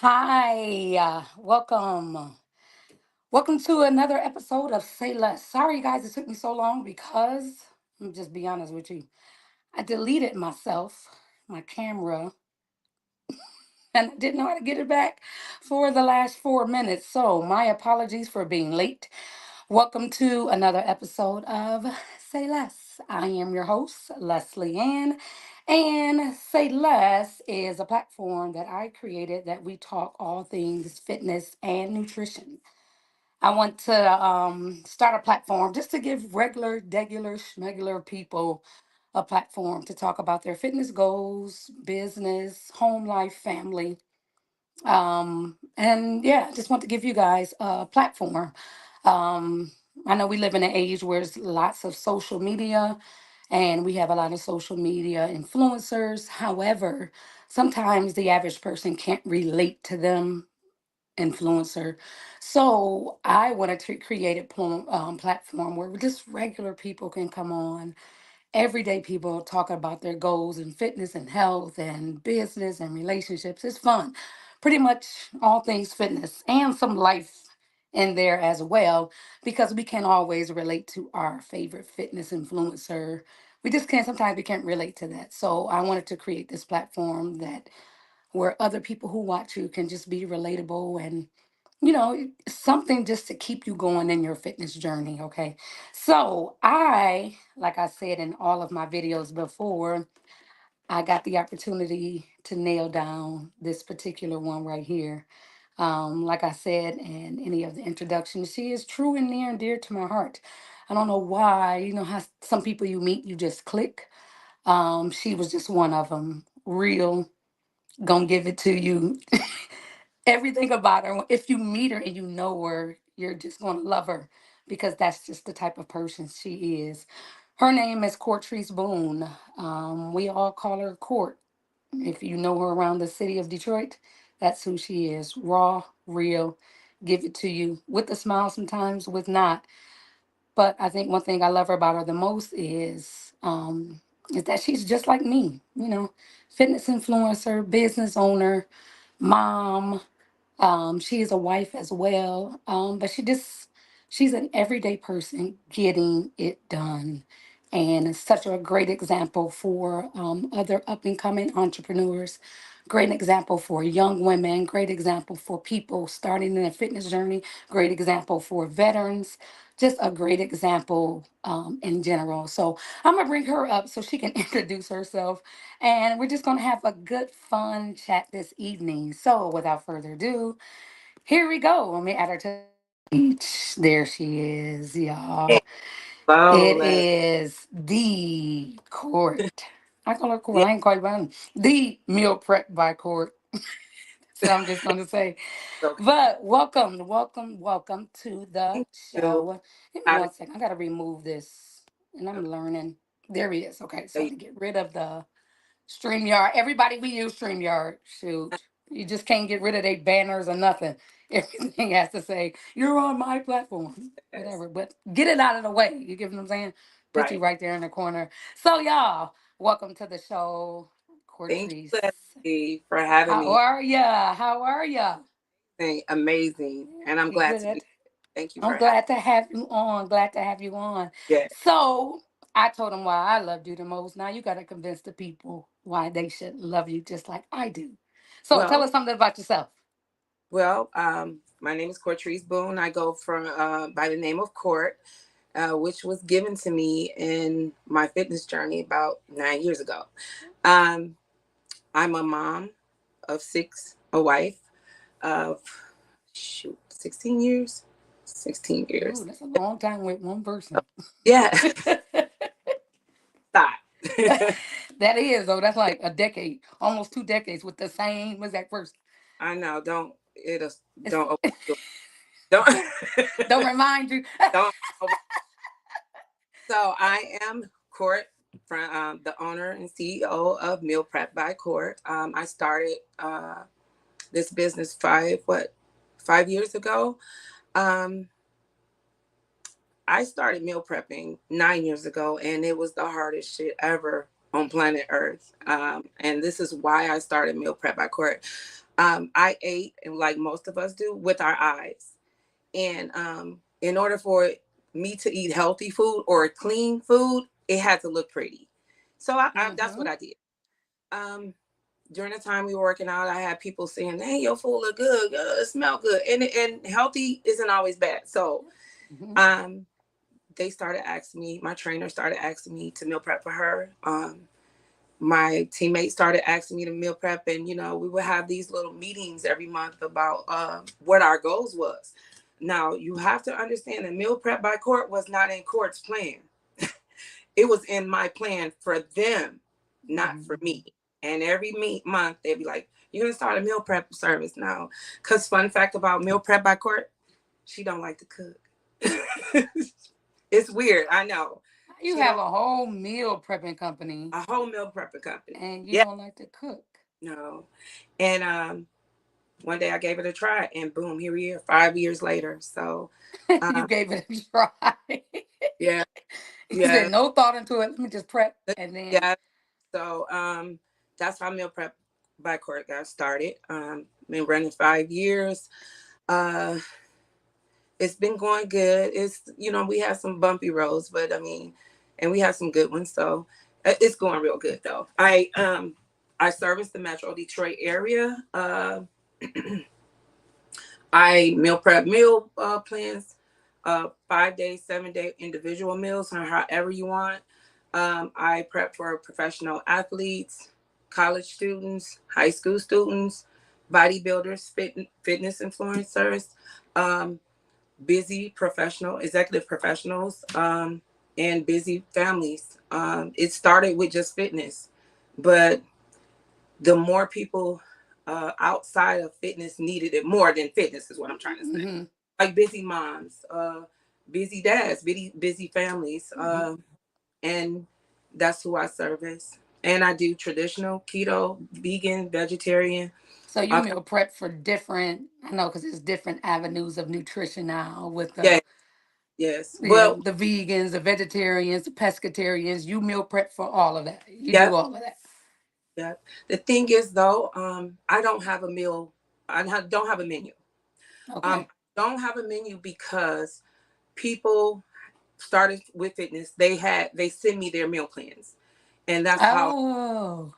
Hi, welcome. Welcome to another episode of Say Less. Sorry, guys, it took me so long because, let me just be honest with you, I deleted myself, my camera, and I didn't know how to get it back for the last 4 minutes. So, my apologies for being late. Welcome to another episode of Say Less. I am your host, Leslie Ann, and Say Less is a platform that I created that we talk all things fitness and nutrition. I want to start a platform just to give schmegular people a platform to talk about their fitness goals, business, home life, family, and yeah, I just want to give you guys a platform. Um, I know we live in an age where there's lots of social media and we have a lot of social media influencers. However, sometimes the average person can't relate to them influencer. So I wanted to create a platform where just regular people can come on, everyday people talk about their goals and fitness and health and business and relationships. It's fun. Pretty much all things fitness and some life in there as well because we can always relate to our favorite fitness influencer. We just can't sometimes we can't relate to that. So I wanted to create this platform that where other people who watch you can just be relatable and something just to keep you going in your fitness journey. Okay. So, like I said in all of my videos before, I got the opportunity to nail down this particular one right here. Like I said in any of the introductions, she is true and near and dear to my heart. I don't know why. You know how some people you meet, you just click. She was just one of them. Real, gonna give it to you. Everything about her. If you meet her and you know her, you're just going to love her because that's just the type of person she is. Her name is Cortrice Boone. We all call her Cort. If you know her around the city of Detroit, that's who she is. Raw, real, give it to you with a smile sometimes, with not. But I think one thing I love her about her the most is that she's just like me, fitness influencer, business owner, mom, she is a wife as well, but she's an everyday person getting it done, and it's such a great example for other up and coming entrepreneurs. Great example for young women. Great example for people starting in a fitness journey. Great example for veterans. Just a great example in general. So I'm gonna bring her up so she can introduce herself, and we're just gonna have a good, fun chat this evening. So without further ado, here we go. Let me add her to each. There she is, y'all. Hello, It Les. is the Court. I call her Court. Yeah, I ain't call you by name. The meal prep by Court. So I'm just gonna say, okay. but welcome to the Thank you. show. Give me How to one second. I gotta remove this, and I'm learning. There he is. Okay, so I tell have to get rid of the StreamYard. Everybody we use StreamYard. Shoot. You just can't get rid of their banners or nothing. Everything has to say, you're on my platform. yes. Whatever. But get it out of the way. You get what I'm saying? Put you Right. right there in the corner. So y'all, welcome to the show. Thank Cortrice. you, Leslie, for having How me. are ya? How are ya? Amazing. And I'm glad to Good. be. Thank you I'm for having glad to have you on. Glad to have you on. me. Yeah. So I told them why I loved you the most. Now you got to convince the people why they should love you just like I do. So tell Well, us something about yourself. my name is Cortrice Boone. I go from by the name of Cort, which was given to me in my fitness journey about 9 years ago. Um, I'm a mom of six, a wife of 16 years. 16 Ooh, years. that's a long time with one person. Yeah. That Stop. is, though. That's like a decade, almost 2 decades with the same. Was that first? I know. Don't it? It's, Don't don't don't remind you. don't. So I am Court, from the owner and CEO of Meal Prep by Court. I started this business 5 years ago. Um, I started meal prepping 9 years ago, and it was the hardest shit ever on planet Earth. And this is why I started Meal Prep by Court. I ate, and like most of us do, with our eyes. And in order for me to eat healthy food or clean food, it had to look pretty. So that's what Mm-hmm. I did. Um, during the time we were working out, I had people saying, "Hey, your food look good, it smell good," and healthy isn't always bad. So Mm-hmm. um, they started asking me. My trainer started asking me to meal prep for her. My teammates started asking me to meal prep, and we would have these little meetings every month about what our goals was. Now you have to understand that meal prep by Cort was not in Cort's plan. It was in my plan for them, not for Mm-hmm. me. And every month they'd be like, "You're gonna start a meal prep service now." Cause fun fact about meal prep by Cort, she don't like to cook. It's weird, I know. You She have don't a whole meal prepping company a whole meal prepping company. and you Yeah, don't like to cook. no. And one day I gave it a try, and boom, here we are, 5 years later. So, You um, gave it a try. yeah, You yeah, said no thought into it. Let me just prep and then yeah. So, that's how meal prep by Court got started. Been running 5 years. Uh, it's been going good. It's we have some bumpy roads, but I mean, and we have some good ones. So, it's going real good though. I service the Metro Detroit area. I meal prep meal plans, 5 day, 7 day individual meals, or however you want. I prep for professional athletes, college students, high school students, bodybuilders, fitness influencers, um, busy professional, executive professionals, and busy families. It started with just fitness, but the more people outside of fitness needed it more than fitness is what I'm trying to say. hmm Like busy moms, busy dads, busy families, hmm and that's who I service. And I do traditional, keto, vegan, vegetarian. So you Uh, meal prep for different, I know because there's different avenues of nutrition now with yeah, the yes. Well, the vegans, the vegetarians, the pescatarians. You meal prep for all of that. You yeah, do all of that. yeah. The thing is, though, I don't have a meal. Don't have a menu. Okay. Don't have a menu because people started with fitness. They send me their meal plans, and that's how Oh.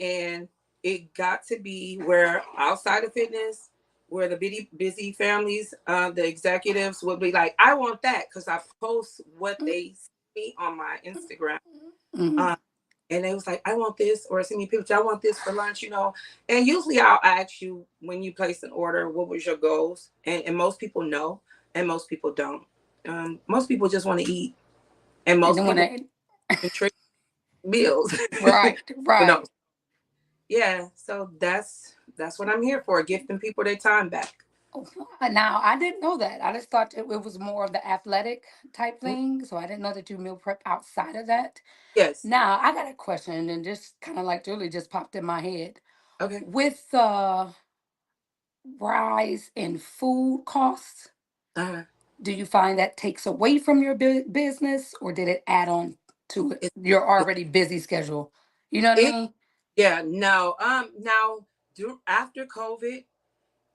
and it got to be where outside of fitness, where the busy families, the executives would be like, I want that because I post what they see on my Instagram. Mm-hmm. Um, and they was like, I want this, or send me pictures. I want this for lunch. And usually I'll ask you when you place an order, what was your goals? And most people know, and most people don't. Most people just want to eat, and And most then when people I, nutritious meals. right, But no, right. yeah. So that's what I'm here for, gifting people their time back. Now I didn't know that. I just thought it was more of the athletic type Mm, thing. So I didn't know that you meal prep outside of that. yes. Now I got a question, and just kind of like Julie just popped in my head. Okay. With the rise in food costs, Uh, do you find that takes away from your business, or did it add on to it, it, your it, already busy schedule? You know what I it mean? yeah, no. Now after COVID,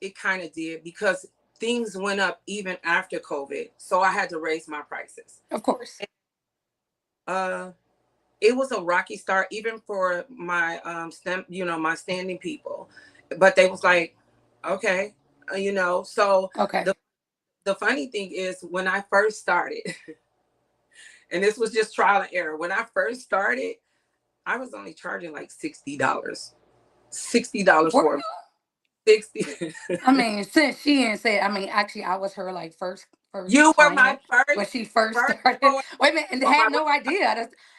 it kind of did because things went up even after COVID. So I had to raise my prices. Of course. Uh, it was a rocky start even for my my standing people, but they was like, okay, So Okay. the the funny thing is when I first started, and this was just trial and error. When I first started, I was only charging like $60. $60 Were for you? 60. I mean, since she didn't say, I mean, actually, I was her like first You were my client when she first first started. employee Wait a minute, and on had my no idea.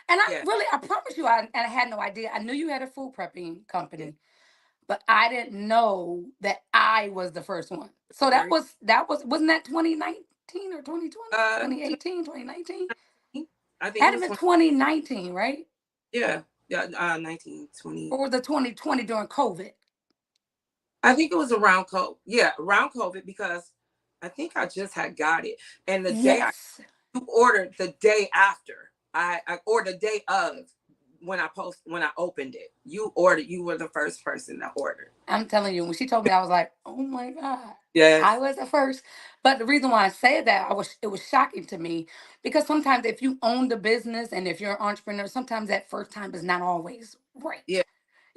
And I yeah, really, I promise you, and I had no idea. I knew you had a food prepping yeah. company, but I didn't know that I was the first one. So Very wasn't that 2019 or 2020, uh 2018, 2019? 2019. I think it Had to was been 20, 2019, right? yeah, yeah, 1920. Or was it 2020 during COVID? I think it was around COVID. Yeah, around COVID because I think I just had got it. And the day I Yes. you ordered the day after. I ordered the day of. when I opened it. You ordered. You were the first person to order. I'm telling you, when she told me, I was like, oh my God. I Yes. was at first. But the reason why I said that, it was shocking to me because sometimes if you own the business and if you're an entrepreneur, sometimes that first time is not always right. Yeah.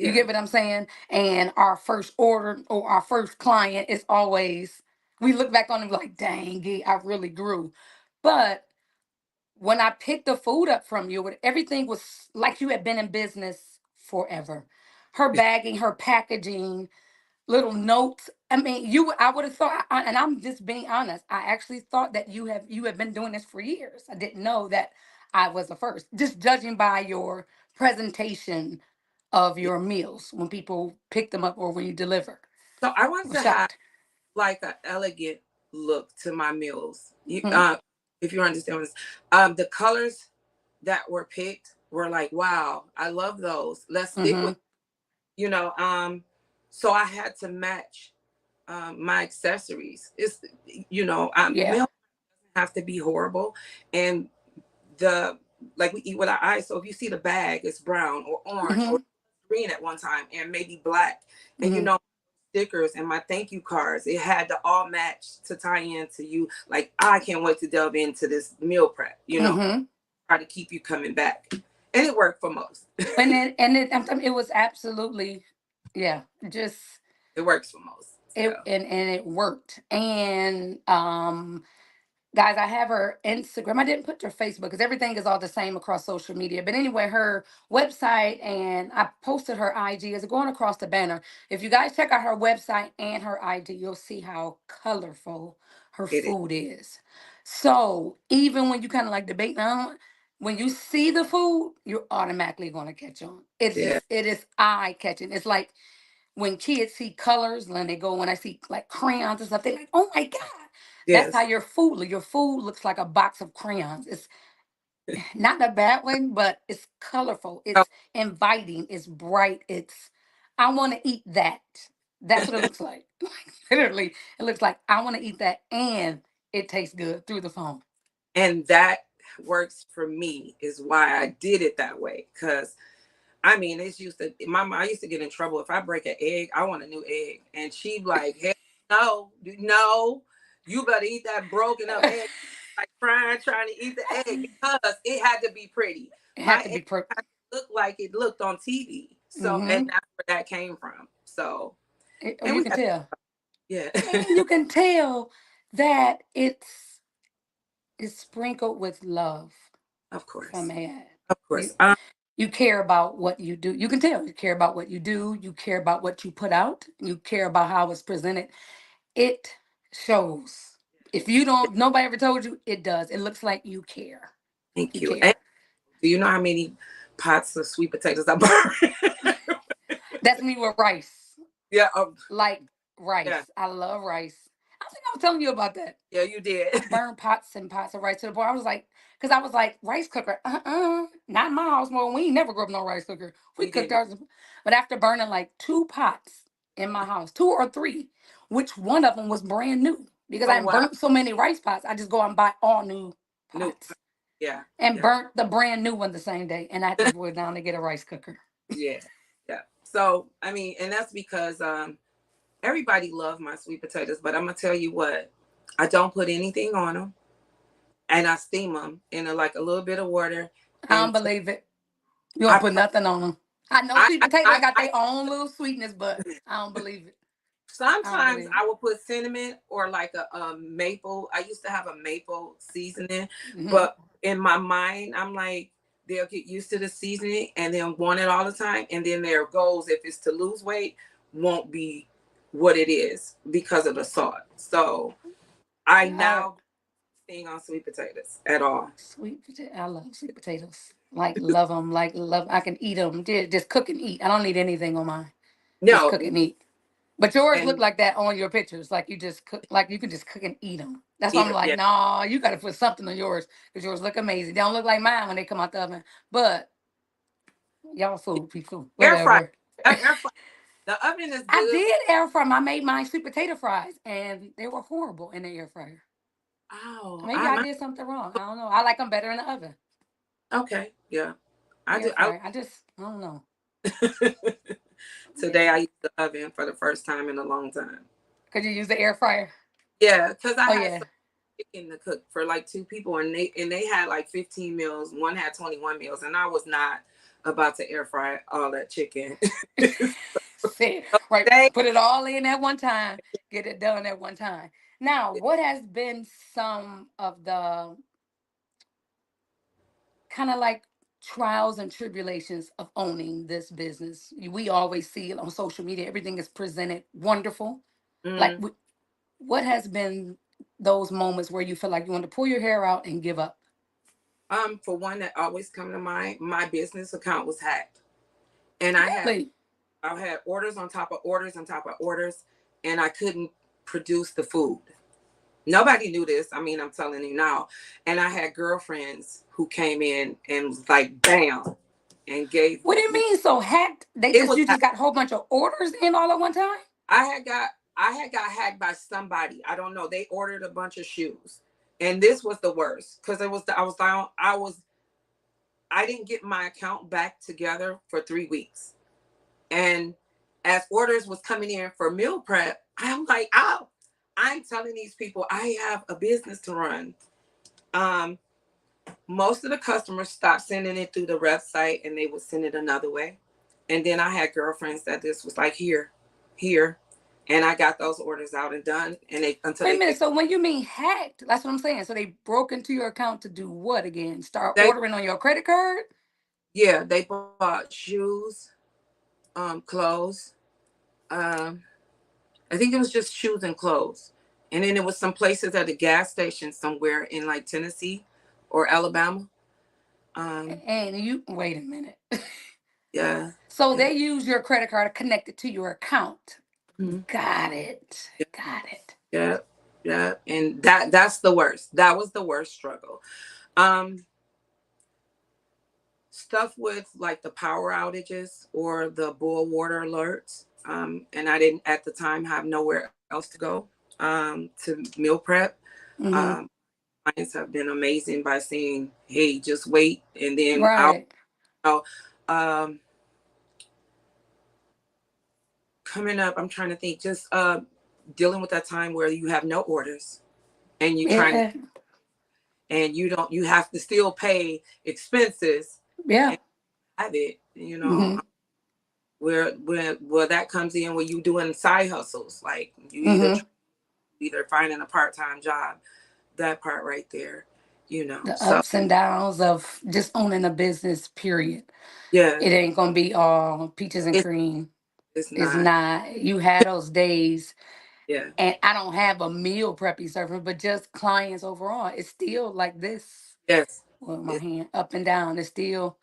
You Yeah. get what I'm saying? And our first order or our first client is always, we look back on it like, dang it, I really grew. But when I picked the food up from you, everything was like you had been in business forever. Her bagging, her packaging, little notes. I mean, I would have thought, and I'm just being honest. I actually thought that you have been doing this for years. I didn't know that I was the first. Just judging by your presentation of Yeah. your meals when people pick them up or when you deliver. So I I wanted was to have shocked. like an elegant look to my meals. Hmm. If you understand this, the colors that were picked were like, wow, I love those. Let's stick Hmm. with, you know. So I had to match my accessories. It's, Yeah. meal have to be horrible, and the like we eat with our eyes. So if you see the bag, it's brown or orange or Hmm. green at one time, and maybe black, and Hmm. stickers and my thank you cards, it had to all match to tie into you. Like I can't wait to delve into this meal prep. Hmm. Try to keep you coming back, and it worked for most. It was absolutely, yeah, just It works for most. it, So and it worked. And guys, I have her Instagram. I didn't put her Facebook because everything is all the same across social media. But anyway, her website and I posted her IG is going across the banner. If you guys check out her website and her IG, you'll see how colorful her it is. food is. So even when you kind of like debate now, when you see the food, you're automatically going to catch on. Yeah. It is eye catching. It's like when kids see colors, when I see like crayons and stuff, they're like, "Oh my God!" That's how Yes. your food looks like a box of crayons. It's not in a bad way, but it's colorful. Oh, It's inviting. It's bright. I want to eat that. That's what it looks like. Like literally, it looks like I want to eat that, and it tastes good through the phone. and that works for me is why I did it that way. Cause I mean, it's used to my mom. I used to get in trouble if I break an egg. I want a new egg, and she like, "Hey, no, no, you better eat that broken up egg." Like trying to eat the egg because it had to be pretty. It My had to egg be per. had to look like it looked on TV. So, and Mm-hmm. that's where that came from. So, Oh, and you we can got tell, yeah, and you can tell that it's sprinkled with love. of If I course, may add, of you course. you care about what you do. You can tell you care about what you do. You care about what you put out. You care about how it's presented. It shows. If you don't, nobody ever told you, it does. It looks like you care. Thank You you. And care. do you know how many pots of sweet potatoes I burned? That's me with rice. Yeah, Like yeah, rice. I love rice. I think I was telling you about that. yeah. You did. I burned pots and pots of rice to the point I was like, because I was like, rice cooker, not in my house. Well, we ain't never grew up no rice cooker. We We cooked didn't. ours, but after burning like two pots in my house, two or three, which one of them was brand new because Oh I wow, burnt so many rice pots, I just go out and buy all new new. pots Yeah, and yeah, burnt the brand new one the same day, and I had to go down to get a rice cooker. yeah, yeah. So I mean, and that's because everybody loved my sweet potatoes, but I'm gonna tell you what, I don't put anything on them, and I steam them in like a little bit of water, I don't and believe it. You don't I, put nothing on them. I know I, sweet I, potatoes I, got I their own little sweetness, but I don't believe it. I don't sometimes believe I will put cinnamon or like a maple. I used to have a maple seasoning, it. Hmm. but in my mind, I'm like, they'll get used to the seasoning and they'll want it all the time. And then their goals, if it's to lose weight, won't be what it is because of the salt. So I I now thing on sweet potatoes at all. Sweet potato. I love sweet potatoes. Like love them. Like love. I can eat them. Just cook and eat. I don't need anything on mine. Just No, cook and eat. But yours look and like that on your pictures. Like you just cook. Like you can just cook and eat them. That's why eat I'm them. like, Yeah, nah. You got to put something on yours because yours look amazing. They don't look like mine when they come out the oven. But y'all food people. air fry. Whatever. Air fry. The oven is I good. did air fry. I made my sweet potato fries, and they were horrible in the air fryer. Oh, Maybe I I my did something wrong. I don't know. I like them better in the oven. okay. Yeah. I Air do. fryer. I don't know. Today I used the oven for the first time in a long time. Could you use the air fryer? Yeah, because I Oh had yeah. some chicken to cook for like two people, and they had like 15 meals. One had 21 meals, and I was not about to air fry all that chicken. Sit right. They Put it all in at one time. Get it done at one time. Now, what has been some of the kind of like trials and tribulations of owning this business? We always see it on social media. Everything is presented wonderful. Like, mm, what has been those moments where you feel like you want to pull your hair out and give up? for one that always come to mind, my business account was hacked, and Really? I had orders on top of orders on top of orders, and I couldn't produce the food. Nobody knew this. I mean, I'm telling you now. And I had girlfriends who came in and was like, bam, and gave What do you me. mean? So hacked? They It just was. you just got a whole bunch of orders in all at one time? I had got. I had got hacked by somebody. I don't know. They ordered a bunch of shoes, and this was the worst because it was. I was down. I was. I didn't get my account back together for 3 weeks, and as orders was coming in for meal prep, I'm like, oh, I'm telling these people I have a business to run. Um, Most of the customers stopped sending it through the website and they would send it another way. And then I had girlfriends that this was like here, here. And I got those orders out and done and they until Wait a they minute. fixed So when you mean hacked, that's what I'm saying. So they broke into your account to do what again? Start they ordering on your credit card? yeah, they bought shoes, clothes. Um, I think it was just shoes and clothes. And then there was some places at a gas station somewhere in like Tennessee or Alabama. Um, And you wait a minute. yeah. So Yeah. they use your credit card connected to your account. Mhm. Got it. Got it. Yeah, yeah, and that's the worst. That was the worst struggle. Um, Stuff with like the power outages or the boil water alerts. And I didn't at the time have nowhere else to go. To meal prep. Mm-hmm. Um, Clients have been amazing by saying, "Hey, just wait," and then Right. I'll um, coming up. I'm trying to think. Just dealing with that time where you have no orders and you're trying to Yeah. and you don't you have to still pay expenses Yeah. and have it, you know, Mm-hmm. where that comes in where you doing side hustles, like you Mm-hmm. either finding a part-time job, that part right there, you know. The So ups and downs of just owning a business, period. yeah, It ain't gonna be all peaches and it's cream. it's It's not. not. You had those days, Yeah. and I don't have a meal preppy service, but just clients overall. It's still like this. Yes. With my It's hand up and down. It's still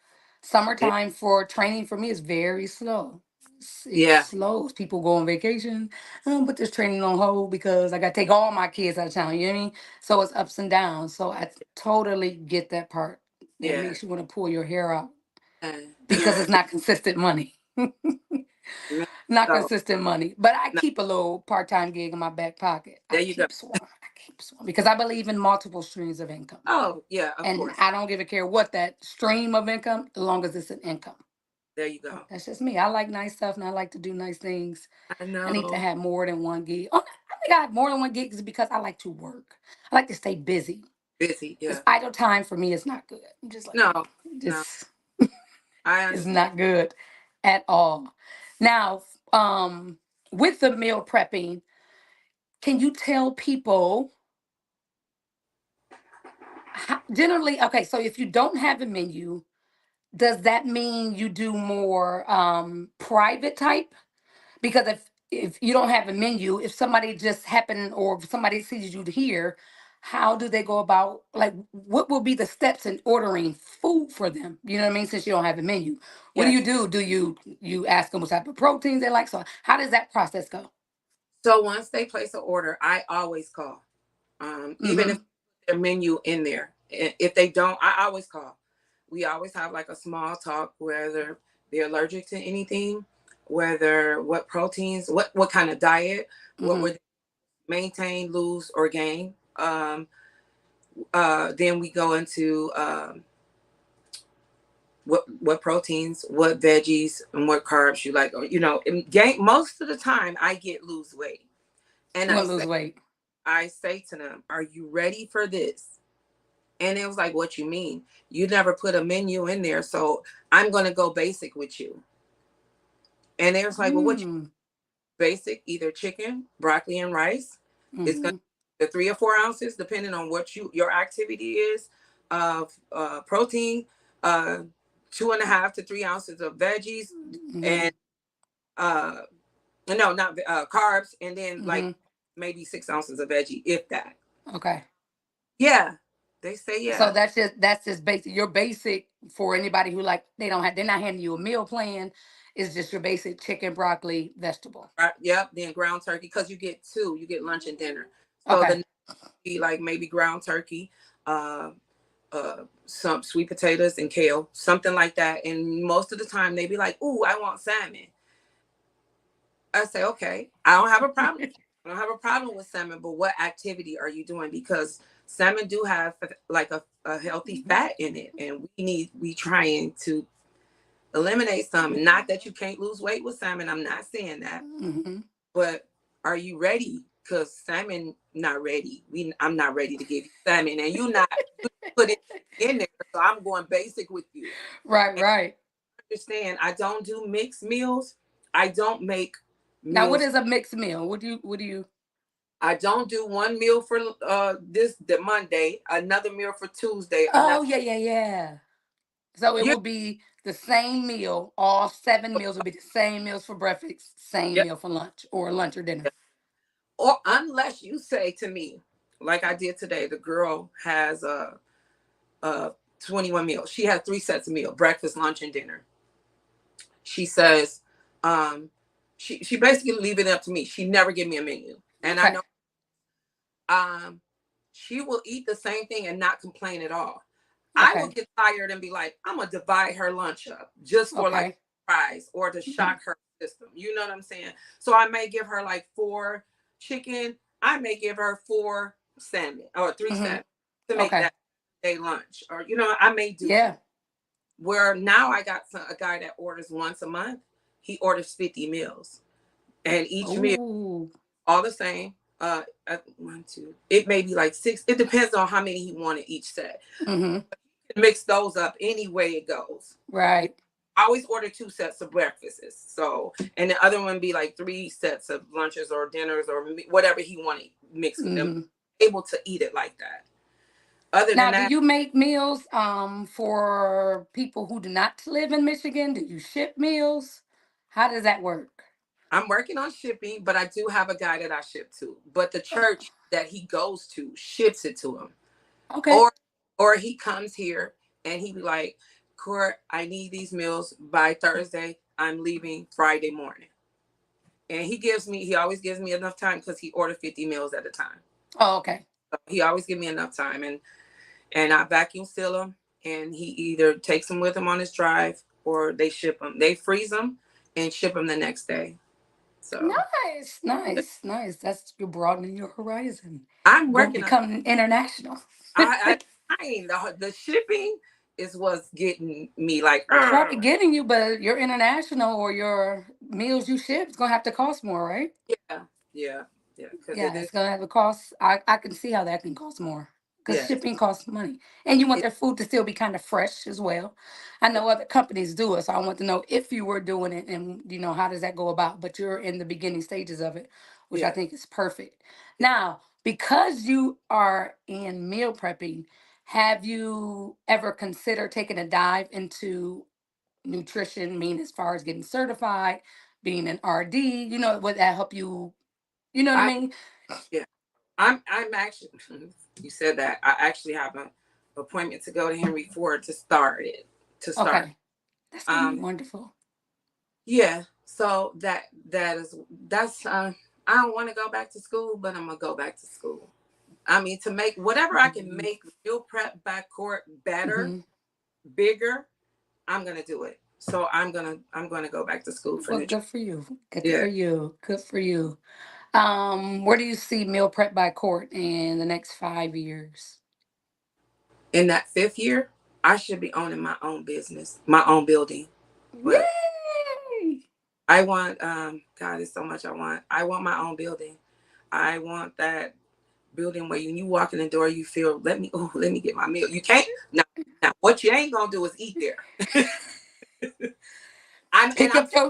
it, summertime for training for me is very slow. It's yeah. slow. People go on vacation. Put this training on hold because I got to take all my kids out of town. You know what I mean? So it's ups and downs. So I totally get that part. That Yeah. makes you want to pull your hair out because Yeah. it's not consistent money. Man, Not so consistent money. But I no, keep a little part-time gig in my back pocket. there you go. I keep swan because I believe in multiple streams of income. Oh yeah, of And course. I don't give a care what that stream of income, as long as it's an income. There you go. That's just me. I like nice stuff and I like to do nice things. I I need to know. have more than one gig. Oh, I think I have more than one gig is because I like to work. I like to stay busy. Busy. Because Yeah. idle time for me is not good. I'm just letting you No. know. No. Just I is understand. not good at all. Now, with the meal prepping, can you tell people generally, okay, so if you don't have a menu, does that mean you do more private type? Because if you don't have a menu, if somebody just happen or if somebody sees you here, how do they go about like what will be the steps in ordering food for them? You know what I mean? Since you don't have a menu, what do you Yes. do? Do you ask them what type of proteins they like? So how does that process go? So once they place an order, I always call. Even if Mm-hmm. their menu in there. If they don't, I always call. We always have like a small talk whether they're allergic to anything, whether what proteins, what kind of diet, what Mm-hmm. would maintain, lose, or gain. Then we go into what proteins, what veggies, and what carbs you like. Or, and gain, most of the time I get lose weight, and You want to lose weight? I say to them, "Are you ready for this?" And it was like, "What you mean? You never put a menu in there, so I'm gonna go basic with you." And they was like, "Well, what you Mm. basic? Either chicken, broccoli, and rice. It's gonna Mm-hmm. be the 3 or 4 ounces, depending on what your activity is, of protein, uh, 2.5 to 3 ounces of veggies, Mm-hmm. and uh, no, not carbs, and then like Mm-hmm. maybe 6 ounces of veggie, if that." Okay. Yeah, they say So yeah. that's just basic. Your basic for anybody who like they're not handing you a meal plan. Is just your basic chicken, broccoli, vegetable. Yep. Then ground turkey, because you get two. You get lunch and dinner. So the Okay. next be like maybe ground turkey, uh, some sweet potatoes and kale, something like that. And most of the time they be like, "Ooh, I want salmon." I say, "Okay, I don't have a problem. I don't have a problem with salmon, but what activity are you doing? Because salmon do have like a healthy fat in it, and we trying to eliminate some. And not that you can't lose weight with salmon. I'm not saying that, Mm-hmm. but are you ready? Because salmon not ready. I'm not ready to give you salmon, and you not put it in there. So I'm going basic with you. Right, And right. understand, I don't do mixed meals. I don't make Now, what meals. is a mixed meal? What do you? I don't do one meal for the Monday, another meal for Tuesday, Oh, another. yeah, yeah, yeah. So it Yeah, will be the same meal. All 7 meals will be the same meals for breakfast, same yeah. meal for lunch, or lunch or dinner. Or unless you say to me, like I did today, the girl has a 21 meals. She had 3 sets of meal: breakfast, lunch, and dinner. She says, um, she basically leave it up to me. She never give me a menu, and I Okay. know she will eat the same thing and not complain at all. I will Okay. get tired and be like, I'm gonna divide her lunch up just for like Okay. fries or to Mhm. shock her system. You know what I'm saying? So I may give her like 4 chicken. I may give her 4 salmon or 3 salmon Mhm. to make Okay. that day lunch. Or I may do some. Yeah. Where now I got a guy that orders once a month. He orders 50 meals, and each meal Oh. all the same. 1, 2. It may be like 6. It depends on how many he wanted each set. Mhm. Mix those up any way it goes. Right. I always order 2 sets of breakfasts. So, and the other one be like 3 sets of lunches or dinners or whatever he wanted mixed with them. Mhm. Able to eat it like that. Other than Now, do that, you make meals for people who do not live in Michigan? Do you ship meals? How does that work? I'm working on shipping, but I do have a guy that I ship to. But the church that he goes to ships it to him. Okay. Or he comes here and he be like, "Cort, I need these meals by Thursday. I'm leaving Friday morning." And he always gives me enough time because he ordered 50 meals at a time. Oh, okay. So he always give me enough time, and I vacuum seal them, and he either takes them with him on his drive or they ship them. They freeze them and ship them the next day. So Nice, nice, nice. That's you're broadening your horizon. I'm You're going to working on. become international. The shipping is what's getting me like. It's probably getting you, but your international or your meals you ship is gonna have to cost more, right? Yeah, yeah, yeah, because it Yeah, is. it's gonna have to cost. I can see how that can cost more because Yes, shipping costs money, and you want it, their food to still be kind of fresh as well. I yeah, know other companies do it, so I want to know if you were doing it, and how does that go about? But you're in the beginning stages of it, which I yeah. think is perfect. Now, because you are in meal prepping, have you ever considered taking a dive into nutrition? Mean as far as getting certified, being an RD, would that help you? You know what I I mean? yeah. I'm actually. You said that I actually have an appointment to go to Henry Ford to start it. To start. Okay. That's gonna be Um. wonderful. Yeah. So that's. I don't want to go back to school, but I'm gonna go back to school. I mean, to make whatever I can Hmm. make meal prep backcourt better, Hmm. bigger, I'm gonna do it. So I'm gonna go back to school for Well, nutrition. good for you. Good Yeah. for you. Good for you. Where do you see meal prep by court in the next 5 years? In that 5th year. I should be owning my own business, my own building. But Yay! I want God, it's so much I want. I want my own building. I want that building where when you walk in the door you feel let me get my meal. You can't now what you ain't gonna do is eat there. I'm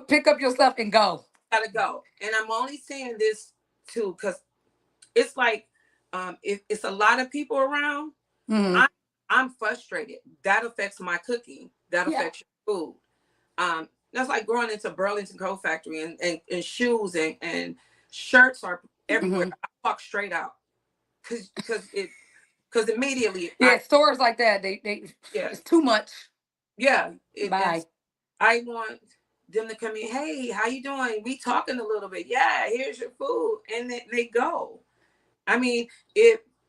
Pick up your stuff and go. gotta go. And I'm only saying this too, because it's like if it's a lot of people around, Hmm. I I'm frustrated. That affects my cooking. That Yeah. affects your food. That's like going into Burlington Coat Factory and shoes and shirts are everywhere. Hmm. I walk straight out because immediately Yeah. Stores like that, they yeah it's too much. yeah and Bye. I want them to come in. Hey, how you doing? We talking a little bit. Yeah, here's your food, and then they go. I mean,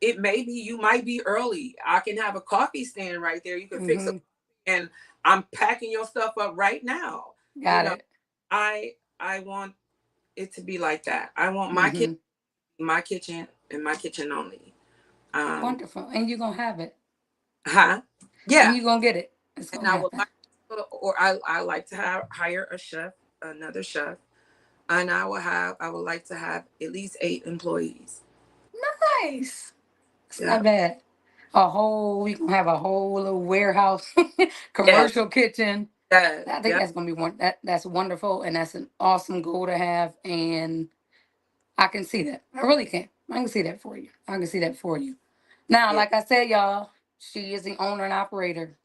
it may be you might be early. I can have a coffee stand right there. You can fix a Hmm. and I'm packing your stuff up right now. You Got know, it. I want it to be like that. I want Hmm. my kitchen, and my kitchen only. Um, Wonderful. And you're gonna have it. huh? And Yeah, you're gonna get it. It's and gonna I would happen. like, or I like to hire a chef, another chef, and I would like to have at least 8 employees. Nice. It's Yeah, not bad. We can have a whole little warehouse, yes, commercial kitchen. yes, I think yeah, that's gonna be that's wonderful, and that's an awesome goal to have. And I can see that. I really can. I can see that for you. I can see that for you. Now, yeah, like I said, y'all, she is the owner and operator.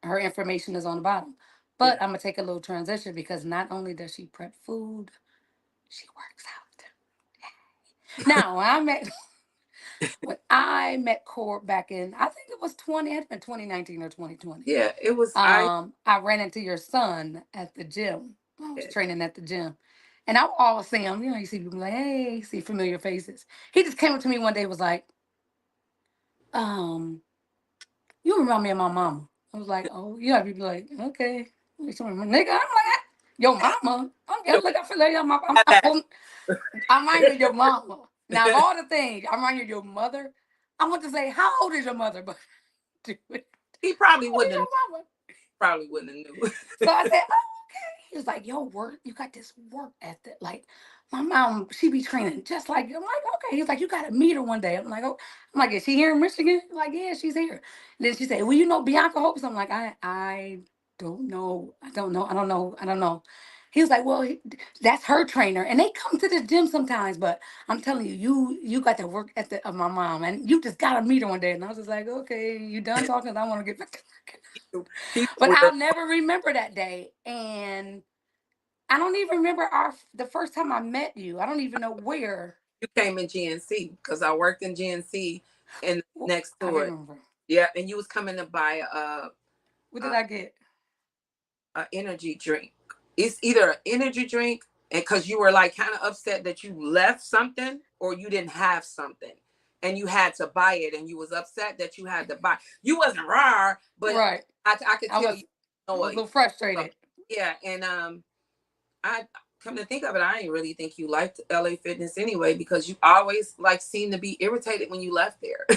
Her information is on the bottom. yeah. But I'm gonna take a little transition because not only does she prep food, she works out. Now, when I met Cort back in, I think it was 20, it had been 2019 or 2020. Yeah, it was. I ran into your son at the gym. I was Yeah, training at the gym. And I would always see him, you see people like, hey, see familiar faces. He just came up to me one day, was like, um, you remind me of my mama. I was like, oh, you have people like, okay. Nigga, I'm like, your mama. Look, I feel like your mama. I'm remind you of your mama. Now, of all the things, I'm remind you of your mother. I want to say, how old is your mother? But dude, how he probably old is wouldn't have. your mama? Probably wouldn't have knew. So I said, oh, okay. He was like, yo, work, you got this work ethic. Like, my mom, she be training just like you. I'm like, okay. He was like, you got to meet her one day. I'm like, oh, I'm like, is she here in Michigan? He's like, yeah, she's here. And then she said, well, you know Bianca Hopes? I'm like, I don't know. I don't know. He was like, well, that's her trainer. And they come to the gym sometimes, but I'm telling you, you got the work ethic of my mom. And you just got to meet her one day. And I was just like, okay, you done talking? I want to get back to work. He But would. I'll never remember that day. And I don't even remember the first time I met you. I don't even know where. You came in GNC because I worked in GNC and next I door. remember. Yeah, and you was coming to buy What did a, I get? a energy drink. It's either an energy drink, and because you were like kind of upset that you left something or you didn't have something, and you had to buy it, and you was upset that you had to buy. You wasn't raw, but Right. I could I tell was you I was a annoyed. little frustrated. Yeah, and I come to think of it, I didn't really think you liked LA Fitness anyway because you always like seemed to be irritated when you left there.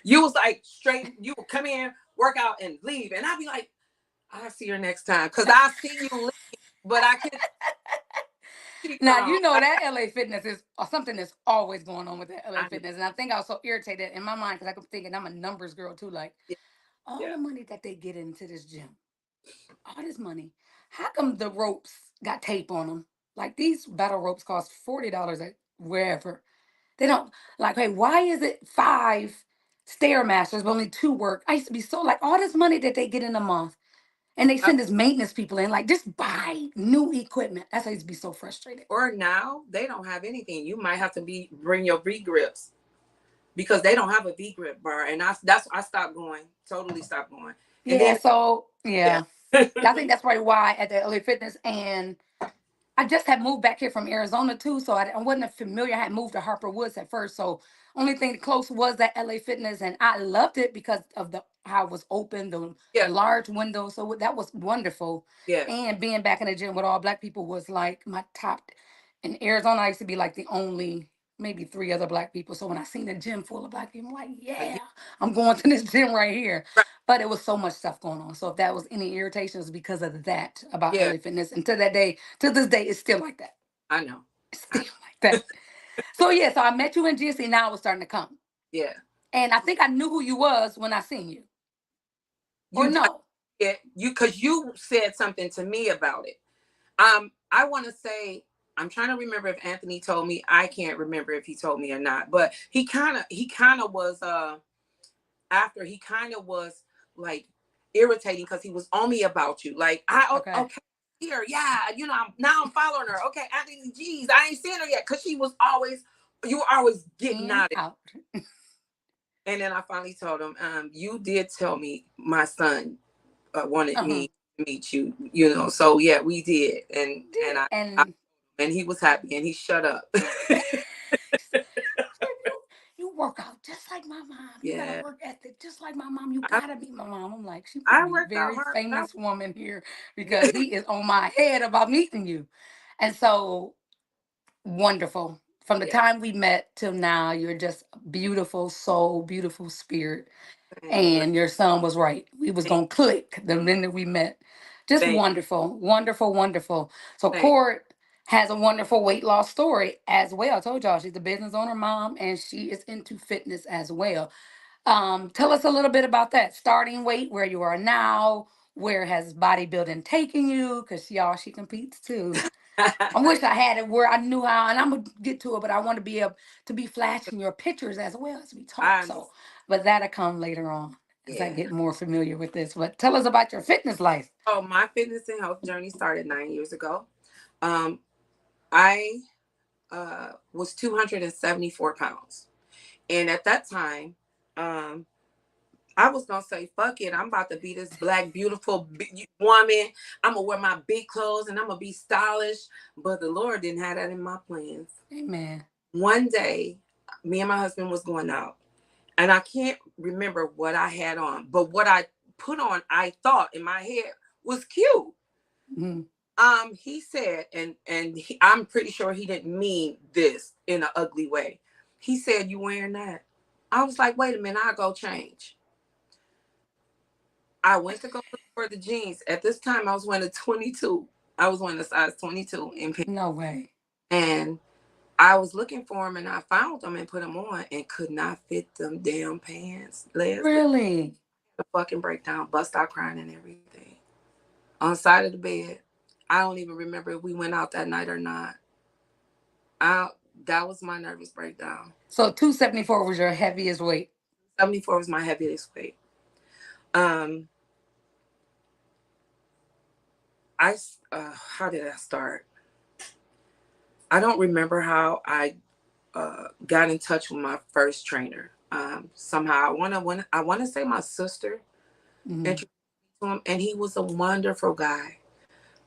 You was like straight, you would come in, work out, and leave, and I'd be like, I'll see her next time because I see you leave, but I can keep Now on. you know that LA Fitness is something that's always going on with that LA I know. Fitness, and I think I was so irritated in my mind because I kept thinking I'm a numbers girl too. Like Yeah, all yeah. the money that they get into this gym, all this money, how come the ropes got tape on them? Like these battle ropes cost $40 at wherever. They don't like, hey, why is it five Stairmasters but only two work? I used to be so like all this money that they get in a month and they Uh, send this maintenance people in, like just buy new equipment. That's why I used to be so frustrated. or now they don't have anything. You might have to bring your V grips because they don't have a V grip bar, and I stopped going, totally stopped going, and Yeah, then so yeah. yeah. I think that's probably why at the LA Fitness and I just had moved back here from Arizona too, so I wasn't familiar. I had moved to Harper Woods at first, so only thing close was that LA Fitness, and I loved it because of the how it was open, the Yeah, large windows. So that was wonderful, yeah. and being back in the gym with all black people was like my top. In Arizona, I used to be like the only maybe three other black people. So when I seen a gym full of black people, I'm like, Like, yeah, I'm going to this gym right here. right. But it was so much stuff going on. So if that was any irritation, it was because of that about Yeah, LA Fitness. And to that day, to this day, it's still like that. I know. It's still like that. So yeah, so I met you in GC. Now it was starting to come. Yeah. And I think I knew who you was when I seen you. Or You no. did you because you said something to me about it. I want to say I'm trying to remember if Anthony told me. I can't remember if he told me or not, but he kind of was after he kind of was like irritating because he was on me about you. Like Okay. okay here, yeah, I'm following her. Okay, Anthony, geez, I ain't seen her yet because she was always you were always getting In, out of. out. And then I finally told him, you did tell me my son wanted Uh-huh. me to meet you, So yeah, we did, and Did I and and he was happy, and he shut up. you work out just like my mom. You got a Yeah, work ethic just like my mom. You I gotta be my mom. I'm like, she put I me worked out very hard. But famous woman here yeah, because he is on my head about meeting you. And so wonderful. From the yeah. time we met till now, you're just a beautiful soul, beautiful spirit. Thank, And your son was right. We was thank, gonna click the minute we met. Just thank, wonderful, wonderful, wonderful. So thank. Cort has a wonderful weight loss story as well. I told y'all she's a business owner mom and she is into fitness as well. Tell us a little bit about that. Starting weight, where you are now, where has bodybuilding taken you? Because y'all, she competes too. I wish I had it where I knew how, and I'm gonna get to it, but I want to be able to be flashing your pictures as well as we I talk. understand. So, but that'll come later on as I Yeah. get more familiar with this. But tell us about your fitness life. Oh, my fitness and health journey started 9 years ago. Um, I was 274 pounds, and at that time, um, I was gonna say, "Fuck it, I'm about to be this black beautiful woman. I'm gonna wear my big clothes and I'm gonna be stylish." But the Lord didn't have that in my plans. Amen. One day, me and my husband was going out, and I can't remember what I had on, but what I put on, I thought in my head was cute. Mhm. He said, I'm pretty sure he didn't mean this in an ugly way. He said, "You wearing that?" I was like, "Wait a minute, I'll go change." I went to go look for the jeans. At this time, I was wearing a 22. I was wearing a size 22 in pink. No way. And I was looking for them and I found them and put them on and could not fit them damn pants. Leslie, Really? the fucking breakdown, bust out crying and everything. On the side of the bed. I don't even remember if we went out that night or not. I, that was my nervous breakdown. So 274 was your heaviest weight. 74 was my heaviest weight. Um, how did I start? I don't remember how I got in touch with my first trainer. Somehow I want to say my sister Hmm. introduced me to him, and he was a wonderful guy.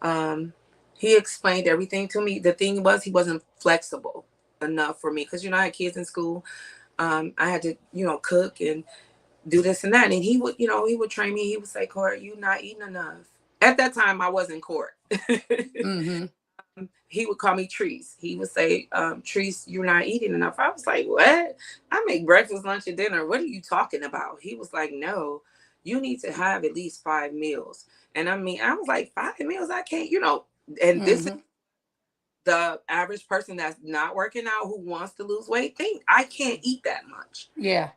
Um, he explained everything to me. The thing was, he wasn't flexible enough for me because I had kids in school. I had to cook and do this and that, and he would train me. He would say, "Cort, you not eating enough." At that time, I wasn't Cort. Hmm. He would call me Treese. He would say, Treese, you're not eating enough. I was like, what? I make breakfast, lunch, and dinner. What are you talking about? He was like, no, you need to have at least 5 meals. And I was like, 5 meals? I can't. And this is Hmm. the average person that's not working out who wants to lose weight think I can't eat that much. Yeah.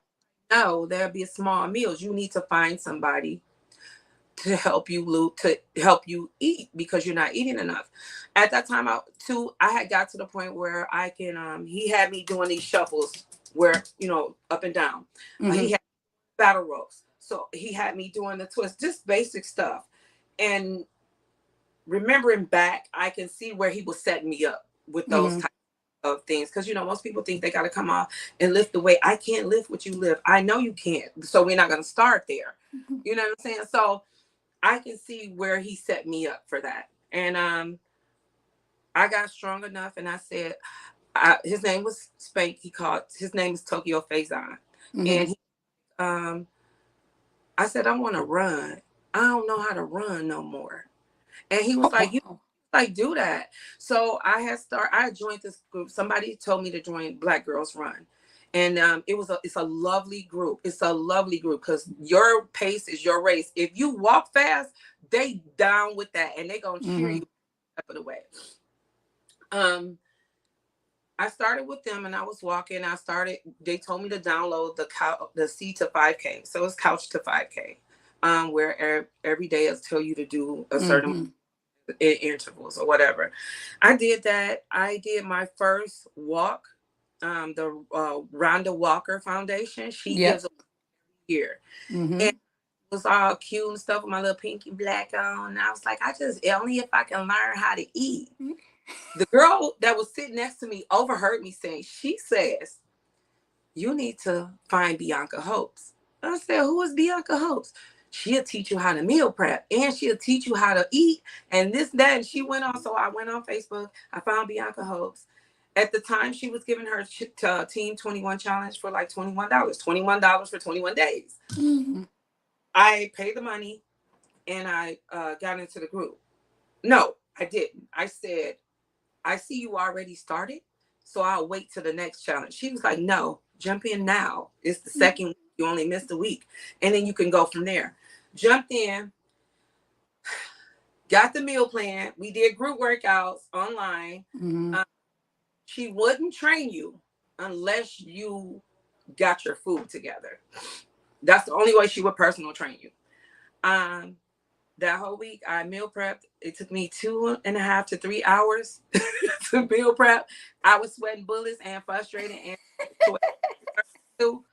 No, there'll be small meals. You need to find somebody to help you eat because you're not eating enough. At that time, I had got to the point where I can. He had me doing these shuffles where up and down. He Hmm. had battle ropes, so he had me doing the twist, just basic stuff. And remembering back, I can see where he was setting me up with those Hmm. types of things because most people think they got to come off and lift the weight. I can't lift what you lift. I know you can't, so we're not going to start there. You know what I'm saying? So I can see where he set me up for that. And I got strong enough and I said, his name was Spank. His name is Tokyo Faison. Hmm. And um, I said, I want to run. I don't know how to run no more. And he was Oh, like, you wow. like do that. So I had joined this group. Somebody told me to join Black Girls Run. And it's a lovely group. It's a lovely group because your pace is your race. If you walk fast, they down with that, and they gonna cheer Mm-hmm. you step of the way. Um, I started with them, and I was walking. I started. They told me to download the C to 5K, so it's Couch to 5K, where every day it'll tell you to do a certain Mm-hmm. intervals or whatever. I did that. I did my first walk. The Rhonda Walker Foundation. She gives Yep. a year, and Mm-hmm. it was all cute and stuff with my little pink and black on. And I was like, I just only if I can learn how to eat. The girl that was sitting next to me overheard me saying, she says, you need to find Bianca Hopes. I said, who is Bianca Hopes? She'll teach you how to meal prep and she'll teach you how to eat and this, that. And she went on. So I went on Facebook. I found Bianca Hopes. At the time, she was giving her Team 21 challenge for like $21. $21 for 21 days. Mm-hmm. I paid the money and I got into the group. No, I didn't. I said, I see you already started, so I'll wait till the next challenge. She was like, no, jump in now. It's the second week. You only missed a week. And then you can go from there. Jumped in, got the meal plan. We did group workouts online. Mm-hmm. Um, she wouldn't train you unless you got your food together. That's the only way she would personal train you. Um, that whole week, I meal prepped. It took me 2.5 to 3 hours to meal prep. I was sweating bullets and frustrated and too,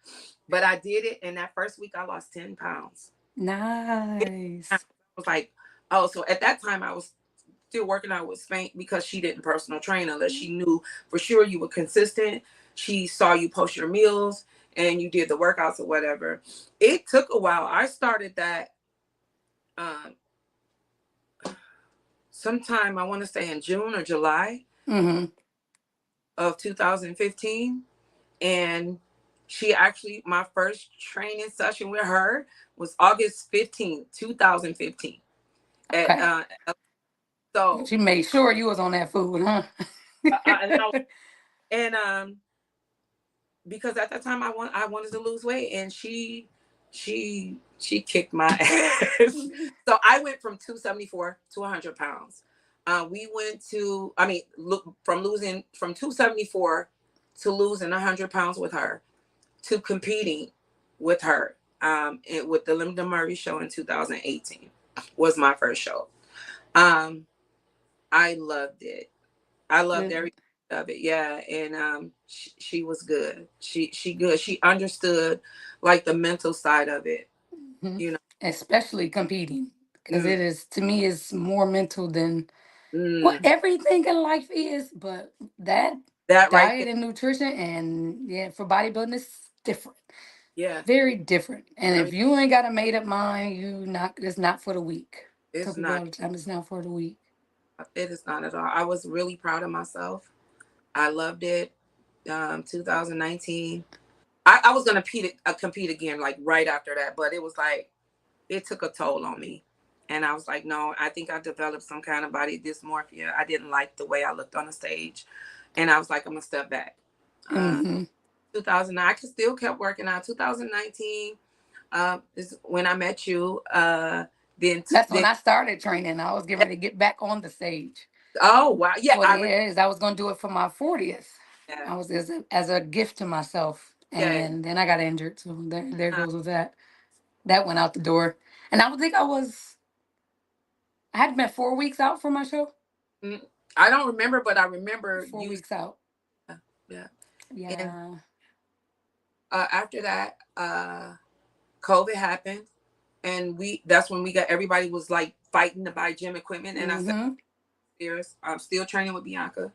but I did it. And that first week, I lost 10 pounds. I Nice. was like, oh, so at that time, I was still working out with Spank because she didn't personal train unless she knew for sure you were consistent. She saw you post your meals and you did the workouts or whatever. It took a while. I started that um, sometime, I want to say in June or July Mm-hmm. of 2015. And she actually, my first training session with her was August 15th, 2015. At, Okay. so, She made sure you was on that food, huh? and, and because at that time I wanted to lose weight, and she kicked my ass. So I went from 274 to 100 pounds. We went to, I mean, look, from losing from 274 to losing 100 pounds with her to competing with her. With the Linda Murray show in 2018 was my first show. Um, I loved it. I loved Good. every of it. Yeah, and she was good. She good. She understood like the mental side of it. Mhm. You know. Especially competing, because Mm, it is to me is more mental than what mm, everything in life is. But that that right diet there. and nutrition, and yeah, for bodybuilding, is different, Yeah. very different. And I if mean, you ain't got a made up mind, you not. It's not for the weak. Tell it's people not. all the time, it's not for the weak. It is not at all. I was really proud of myself. I loved it. 2019. I was gonna compete again like right after that, but it was like it took a toll on me. And I was like, no, I think I developed some kind of body dysmorphia. I didn't like the way I looked on the stage. And I was like, I'm going to step back. Uh, Hmm. 2009, I still kept working out. 2019 is when I met you. That's when Then I started training. I was getting ready to get back on the stage. oh, wow. Yeah, For the I remember. years, I was going to do it for my 40th. Yeah, I was as a gift to myself, yeah. and then I got injured. So there Uh, goes with that. That went out the door. And I would think I had been 4 weeks out for my show. mm, I don't remember, but I remember Four you. weeks out. Yeah. And Yeah. after that, COVID happened. And that's when we got everybody was like fighting to buy gym equipment. And I said, Mm-hmm. "Serious, I'm still training with Bianca,"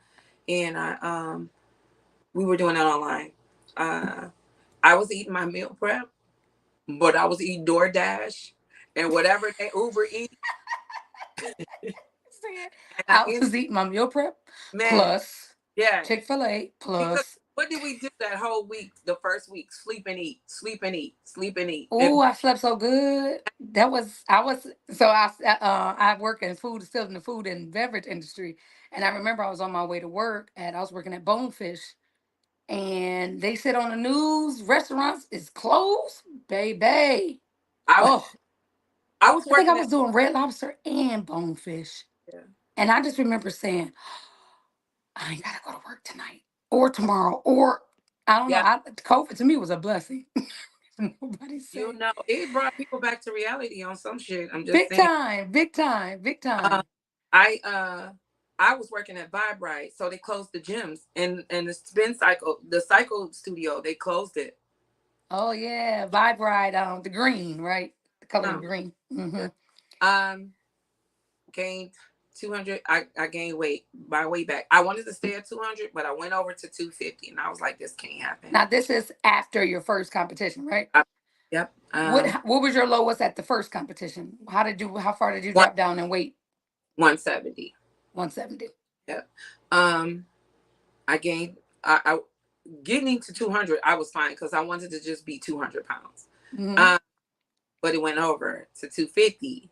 and we were doing it online. Uh, I was eating my meal prep, but I was eating DoorDash and whatever they Uber eat. And I I ended, was eating my meal prep man, plus yeah, Chick-fil-A because plus. what did we do that whole week? The first week, sleep and eat, sleep and eat, sleep and eat. Oh, I slept so good. That was I was so I work in food, still in the food and beverage industry, and I remember I was on my way to work and I was working at Bonefish, and they said on the news, restaurants is closed, baby. I Oh, I was I think I working was at doing Red Lobster and Bonefish. yeah. And I just remember saying, I ain't gotta go to work tonight or tomorrow. Or I don't know. Yeah, COVID to me was a blessing. Nobody you say. know, it brought people back to reality on some shit. I'm just Big saying. time, big time, big Uh, time. I I was working at Vibe, so they closed the gyms and the spin cycle, the cycle studio, they closed it. Oh yeah. Vibe ride, the green, right? The color No, green. yeah. Mm-hmm. Um, gained 200. I gained weight my way back. I wanted to stay at 200, but I went over to 250, and I was like, this can't happen. Now this is after your first competition, right? I, yep. What was your lowest at the first competition? How far did you One drop down in weight? 170. 170. Yep. Um, I gained. I getting to 200. I was fine because I wanted to just be 200 pounds. Mm-hmm. Um, but it went over to 250.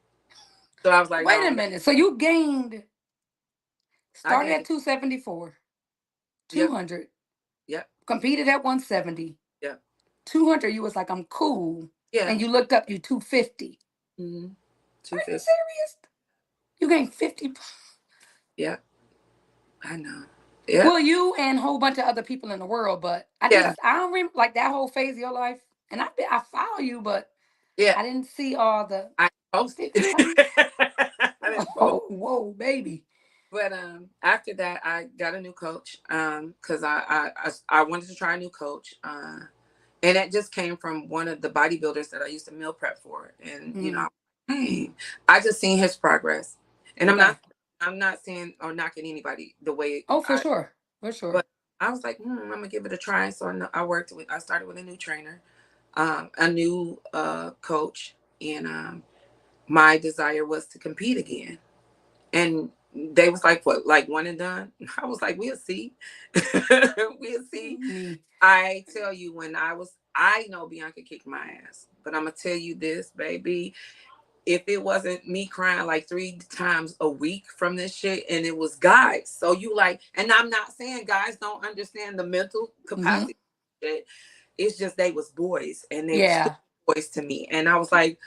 So I was like, Wait no, a minute. So you gained I started at gained. 274, Yep. 200, Yep. competed at 170, Yep. 200. You was like, I'm cool. Yeah. And you looked up, you 250. Mm-hmm. Are you 250. serious? You gained 50. Yep. I know. Yep. Well, you and a whole bunch of other people in the world, but Yeah. I don't remember like that whole phase of your life. And I follow you, but Yeah. I didn't see all the I posted. 50 pounds. I didn't post. Oh, whoa, baby. But after that, I got a new coach. Because I wanted to try a new coach. And that just came from one of the bodybuilders that I used to meal prep for. And Mm, hey, I just seen his progress. And okay. I'm not saying or knocking anybody the way Oh, for I, sure. For sure. but I was like, I'm gonna give it a try. So I started with a new trainer, a new coach, and my desire was to compete again. And they was like, what, like one and done? I was like, we'll see. We'll see. Me. I tell you, I know Bianca kicked my ass, but I'm gonna tell you this, baby. If it wasn't me crying like 3 times a week from this shit, and it was guys, so you like, and I'm not saying guys don't understand the mental Hmm. capacity. Shit. It's just they was boys, and they were still Yeah. boys to me, and I was like,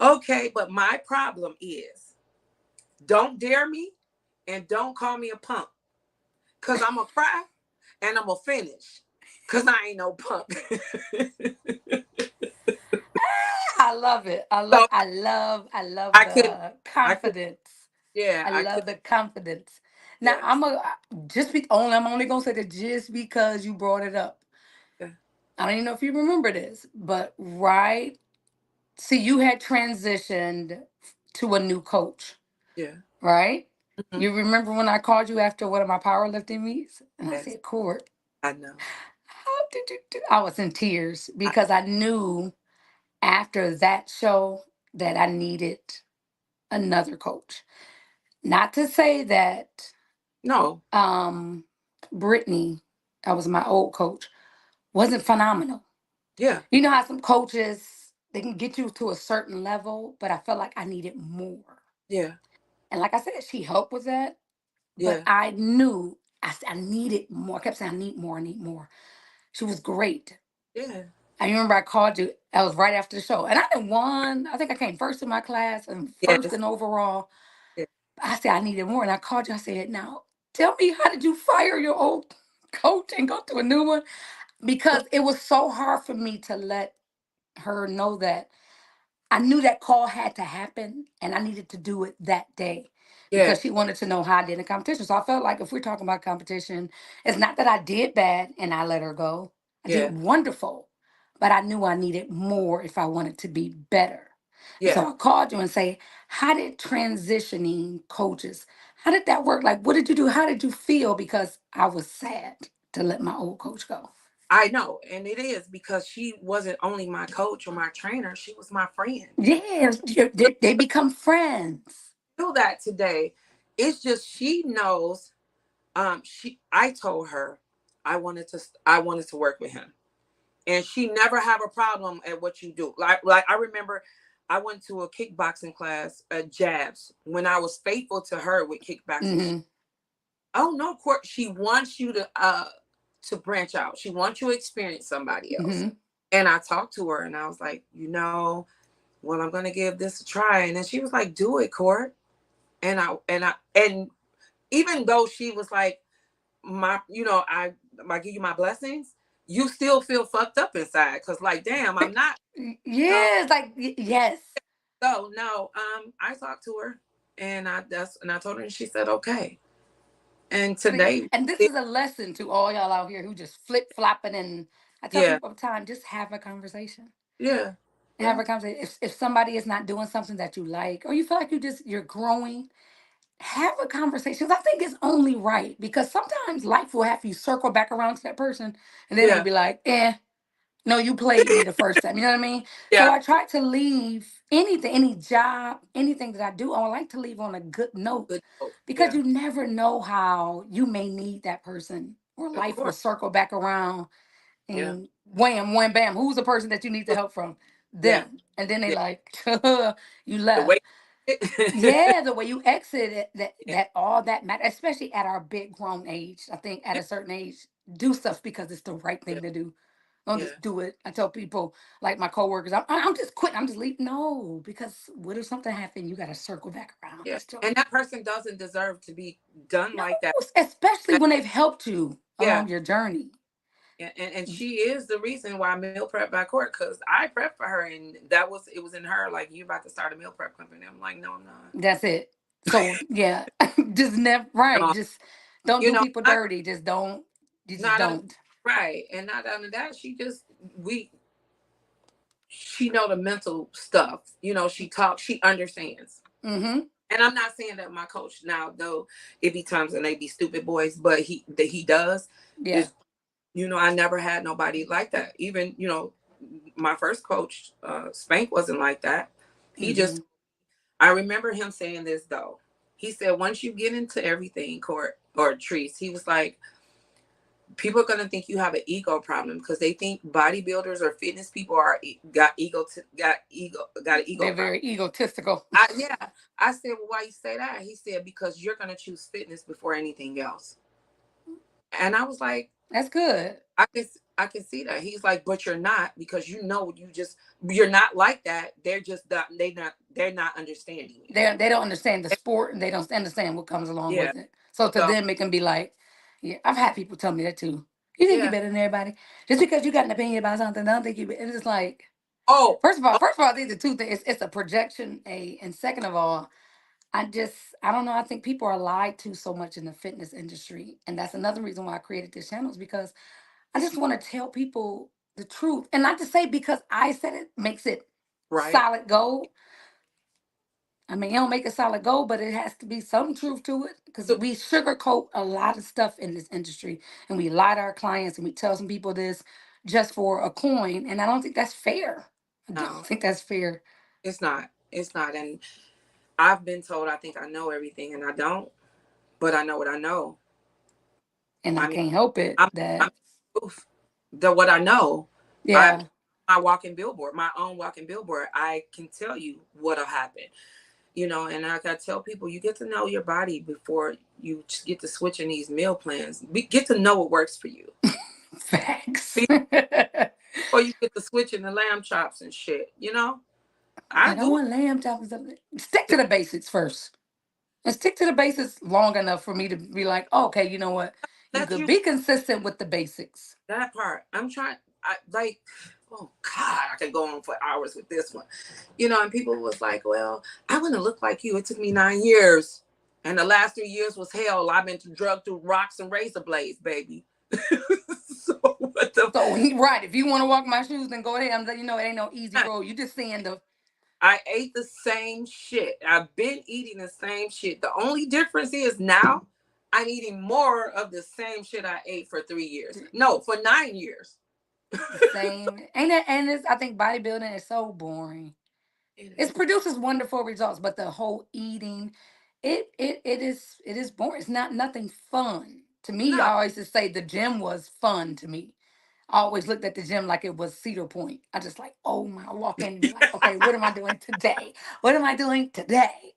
okay, but my problem is, don't dare me, and don't call me a punk, cause I'm gonna cry, and I'm gonna finish, cause I ain't no punk. I love it. So I love I could, the I could, confidence. yeah, I I could, love the confidence. Now yes, I'm only gonna say that just because you brought it up. yeah, I don't even know if you remember this, but right. See, you had transitioned to a new coach, yeah, right? hmm, You remember when I called you after one of my powerlifting meets? And I yes, said, Court, I know. how did you do? I was in tears I, because I knew after that show that I needed another coach. Not to say that no, um Brittany, that was my old coach, wasn't phenomenal. yeah, You know how some coaches they can get you to a certain level, but I felt like I needed more. yeah, And like I said, she helped with that, but yeah, I knew I needed more. I kept saying, I need more, I need more. She was great. yeah, I remember I called you. That was right after the show. And I didn't won. I think I came first in my class and first yes, in overall. yeah, I said, I needed more. And I called you. I said, now tell me, how did you fire your old coach and go to a new one? Because it was so hard for me to let her know that I knew that call had to happen and I needed to do it that day yeah, because she wanted to know how I did in competition. So I felt like if we're talking about competition, it's not that I did bad and I let her go. I yeah, did wonderful, but I knew I needed more if I wanted to be better. And so yeah. I called you and say, how did transitioning coaches, how did that work? Like, what did you do? How did you feel? Because I was sad to let my old coach go. I know, and it is because she wasn't only my coach or my trainer; she was my friend. Yeah, they become friends. Feel that today. It's just she knows. I told her I wanted to work with him, and she never have a problem at what you do. Like I remember, I went to a kickboxing class at Jabs when I was faithful to her with kickboxing. Hmm. Oh no, Court, she wants you to. to branch out. She wants you to experience somebody else. Hmm. And I talked to her and I was like, well, I'm gonna give this a try. And then she was like, do it, Cort. And even though she was like, I give you my blessings, you still feel fucked up inside. Cause like, damn, I'm not, you know. Yeah, it's like yes. So no, I talked to her and I told her and she said, okay. And See, today, and this is a lesson to all y'all out here who just flip flopping. And I tell yeah, people all the time, just have a conversation. yeah, Have yeah, a conversation. If somebody is not doing something that you like, or you feel like you're growing, have a conversation. 'Cause I think it's only right because sometimes life will have you circle back around to that person, and then they'll yeah, be like, "Eh, no, you played me the first time." You know what I mean? So yeah. I try to leave anything, any job, anything that I do, I would like to leave on a good note Good note. because Yeah, you never know how you may need that person or of life will course. circle back around Yeah, and wham, wham, bam. Who's the person that you need the help from? yeah, Them. And then they yeah. like, you The way, left. Yeah, the way you exit it, that yeah, that all that matter, especially at our big grown age. I think at yeah, a certain age, do stuff because it's the right yeah, thing to do. Don't yeah, just do it. I tell people, like my coworkers, I'm just quitting. I'm just leaving. No, because what if something happened? You got to circle back around. yeah. That's your And that person doesn't deserve to be done no, like that. especially That- when they've helped you Yeah, along your journey. and she is the reason why meal prep by Court, because I prepped for her, and it was in her like, you about to start a meal prep company. I'm like, no, I'm not. That's it. So yeah, just never right. No, Just don't you do know, people dirty. Just don't. You just not on don't. right, and not only that, we she know the mental stuff. She talks, she understands. Mm-hmm. And I'm not saying that my coach now, though, it be times when they be stupid boys, but he does Yeah. is, I never had nobody like that. Even, my first coach, Spank, wasn't like that. He Mm-hmm. just, I remember him saying this though. He said, once you get into everything, Court or Treese, he was like, people are gonna think you have an ego problem because they think bodybuilders or fitness people got an ego They're problem. very egotistical. Yeah, I said, well, why you say that? He said, because you're gonna choose fitness before anything else. And I was like, That's good. I can see that. He's like, but you're not, because you're not like that. They're not understanding you. They don't understand the sport and they don't understand what comes along Yeah. with it. So to So them, it can be like, yeah, I've had people tell me that too. You think you're yeah. better than everybody just because you got an opinion about something. I don't think you. And it's like, Oh, oh, first of all, these are two things. It's a projection, and second of all, I don't know. I think people are lied to so much in the fitness industry, and that's another reason why I created this channel is because I just want to tell people the truth, and not to say because I said it makes it right. solid gold. I mean, it don't make it solid gold, but it has to be some truth to it because So, we sugarcoat a lot of stuff in this industry, and we lie to our clients, and we tell some people this just for a coin, and I don't think that's fair. I don't no, think that's fair, it's not. It's not. And I've been told I think I know everything, and I don't. But I know what I know. and I I mean, can't help it I'm that proof that what I know. I yeah. my own walking billboard. I can tell you what'll happen. And like I tell people, you get to know your body before you get to switching these meal plans. Get to know what works for you Facts. before you get to switching the lamb chops and shit. I I don't do want lamb chops. Stick to the basics first. And stick to the basics long enough for me to be like, oh, okay, you know what? You let could you be consistent with the basics. that part. I'm trying. I like. Oh God, I could go on for hours with this one. And people was like, "Well, I want to look like you." It took me 9 years, and the last 3 years was hell. I've been drugged through rocks and razor blades, baby. So what the So right, if you want to walk my shoes, then go ahead. I'm letting you know it ain't no easy road. You just seeing the I ate the same shit. I've been eating the same shit. The only difference is now I'm eating more of the same shit I ate for 3 years. No, for 9 years. the same. Ain't it? And it's, I think bodybuilding is so boring. It It is. produces wonderful results, but the whole eating, it is boring. It's not nothing fun to me. No. I always just say the gym was fun to me. I always looked at the gym like it was Cedar Point. I just like, oh my, I walk in and be like, okay, what am I doing today? What am I doing today?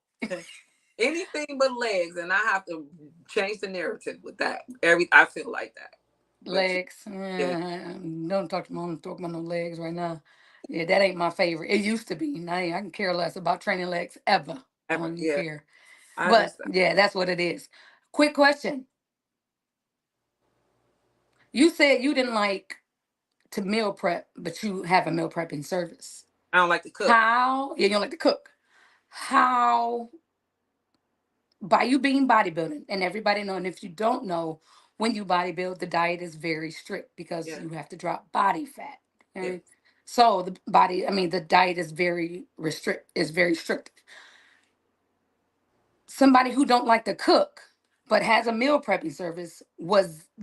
Anything but legs, and I have to change the narrative with that. I feel like that. but Legs. yeah, Don't talk about no legs right now. Yeah, that ain't my favorite. It used to be. Now I can care less about training legs ever. I ever, don't even yeah. care. I But just yeah, that's what it is. Quick question. You said you didn't like to meal prep, but you have a meal prepping service. I don't like to cook. How? Yeah, you don't like to cook. How? By you being bodybuilding, and everybody know, and if you don't know, when you bodybuild, the diet is very strict because Yeah, you have to drop body fat. yeah. Okay? So the diet is very strict. Somebody who don't like to cook but has a meal prepping service,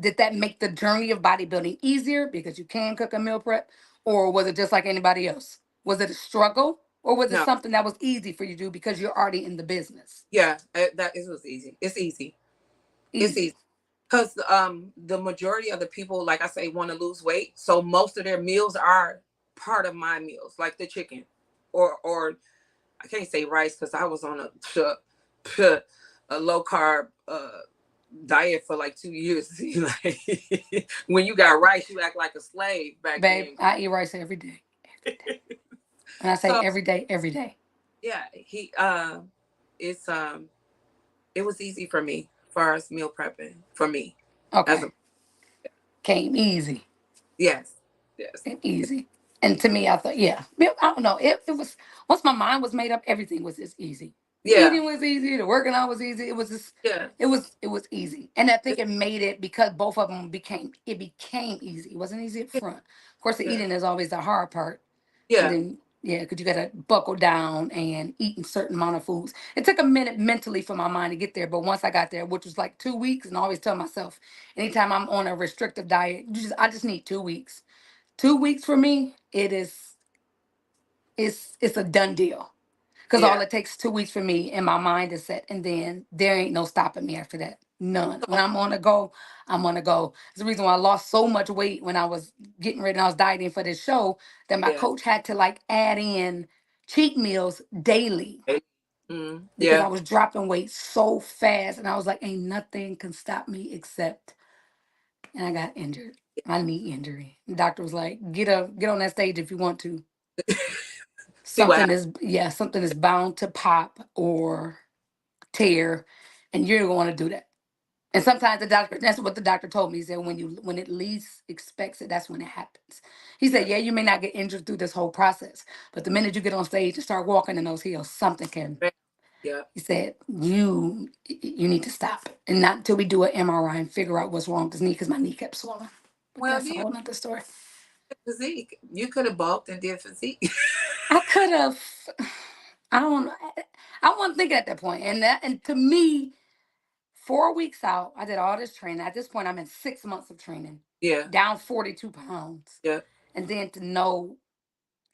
did that make the journey of bodybuilding easier because you can cook a meal prep, or was it just like anybody else? Was it a struggle, or was it No, something that was easy for you to do because you're already in the business? yeah. That it was easy. It's easy. It's easy. Easy. Because the majority of the people, like I say, want to lose weight, so most of their meals are part of my meals, like the chicken, or I can't say rice because I was on a low carb diet for like 2 years. Like, when you got rice, you act like a slave back Babe, then. I eat rice every day. Every day. And I say So every day, every day. yeah, it's it was easy for me, as far as meal prepping for me, as a Okay. Came easy. yes, yes, And easy. And to me, I thought, yeah, I don't know. It was, once my mind was made up, everything was just easy. The yeah, eating was easy. The working out was easy. It was just, yeah, it was easy. And I think it made it, because both of them became easy. It wasn't easy up front. Of course, the yeah, eating is always the hard part. And yeah, then, yeah, because you got to buckle down and eat a certain amount of foods. It took a minute mentally for my mind to get there. But once I got there, which was like 2 weeks, and I always tell myself, anytime I'm on a restrictive diet, I just need 2 weeks. 2 weeks for me, it's a done deal. Because all yeah. it takes 2 weeks for me, and my mind is set, and then there ain't no stopping me after that. None. When So I'm on the go, I'm on the go. It's the reason why I lost so much weight when I was getting ready and I was dieting for this show, that my yeah, coach had to like add in cheat meals daily because yeah. I was dropping weight so fast, and I was like, ain't nothing can stop me except, and I got injured. My knee injury. The doctor was like, get on that stage if you want to. See what Something happened. is, yeah, something is bound to pop or tear, and you're going to do that. And sometimes the doctor, that's what the doctor told me. He said when it least expects it, that's when it happens. He said, Yeah, yeah, you may not get injured through this whole process, but the minute you get on stage and start walking in those heels, something can. yeah. He said, you need to stop, and not until we do an MRI and figure out what's wrong with his knee, because my knee kept swelling. But Well, that's a yeah, whole nother story. physique. You could have bulked and did physique. I could have. I don't know. I wasn't thinking at that point. And to me, 4 weeks out, I did all this training. At this point, I'm in 6 months of training, Yeah, down 42 pounds. yeah, And then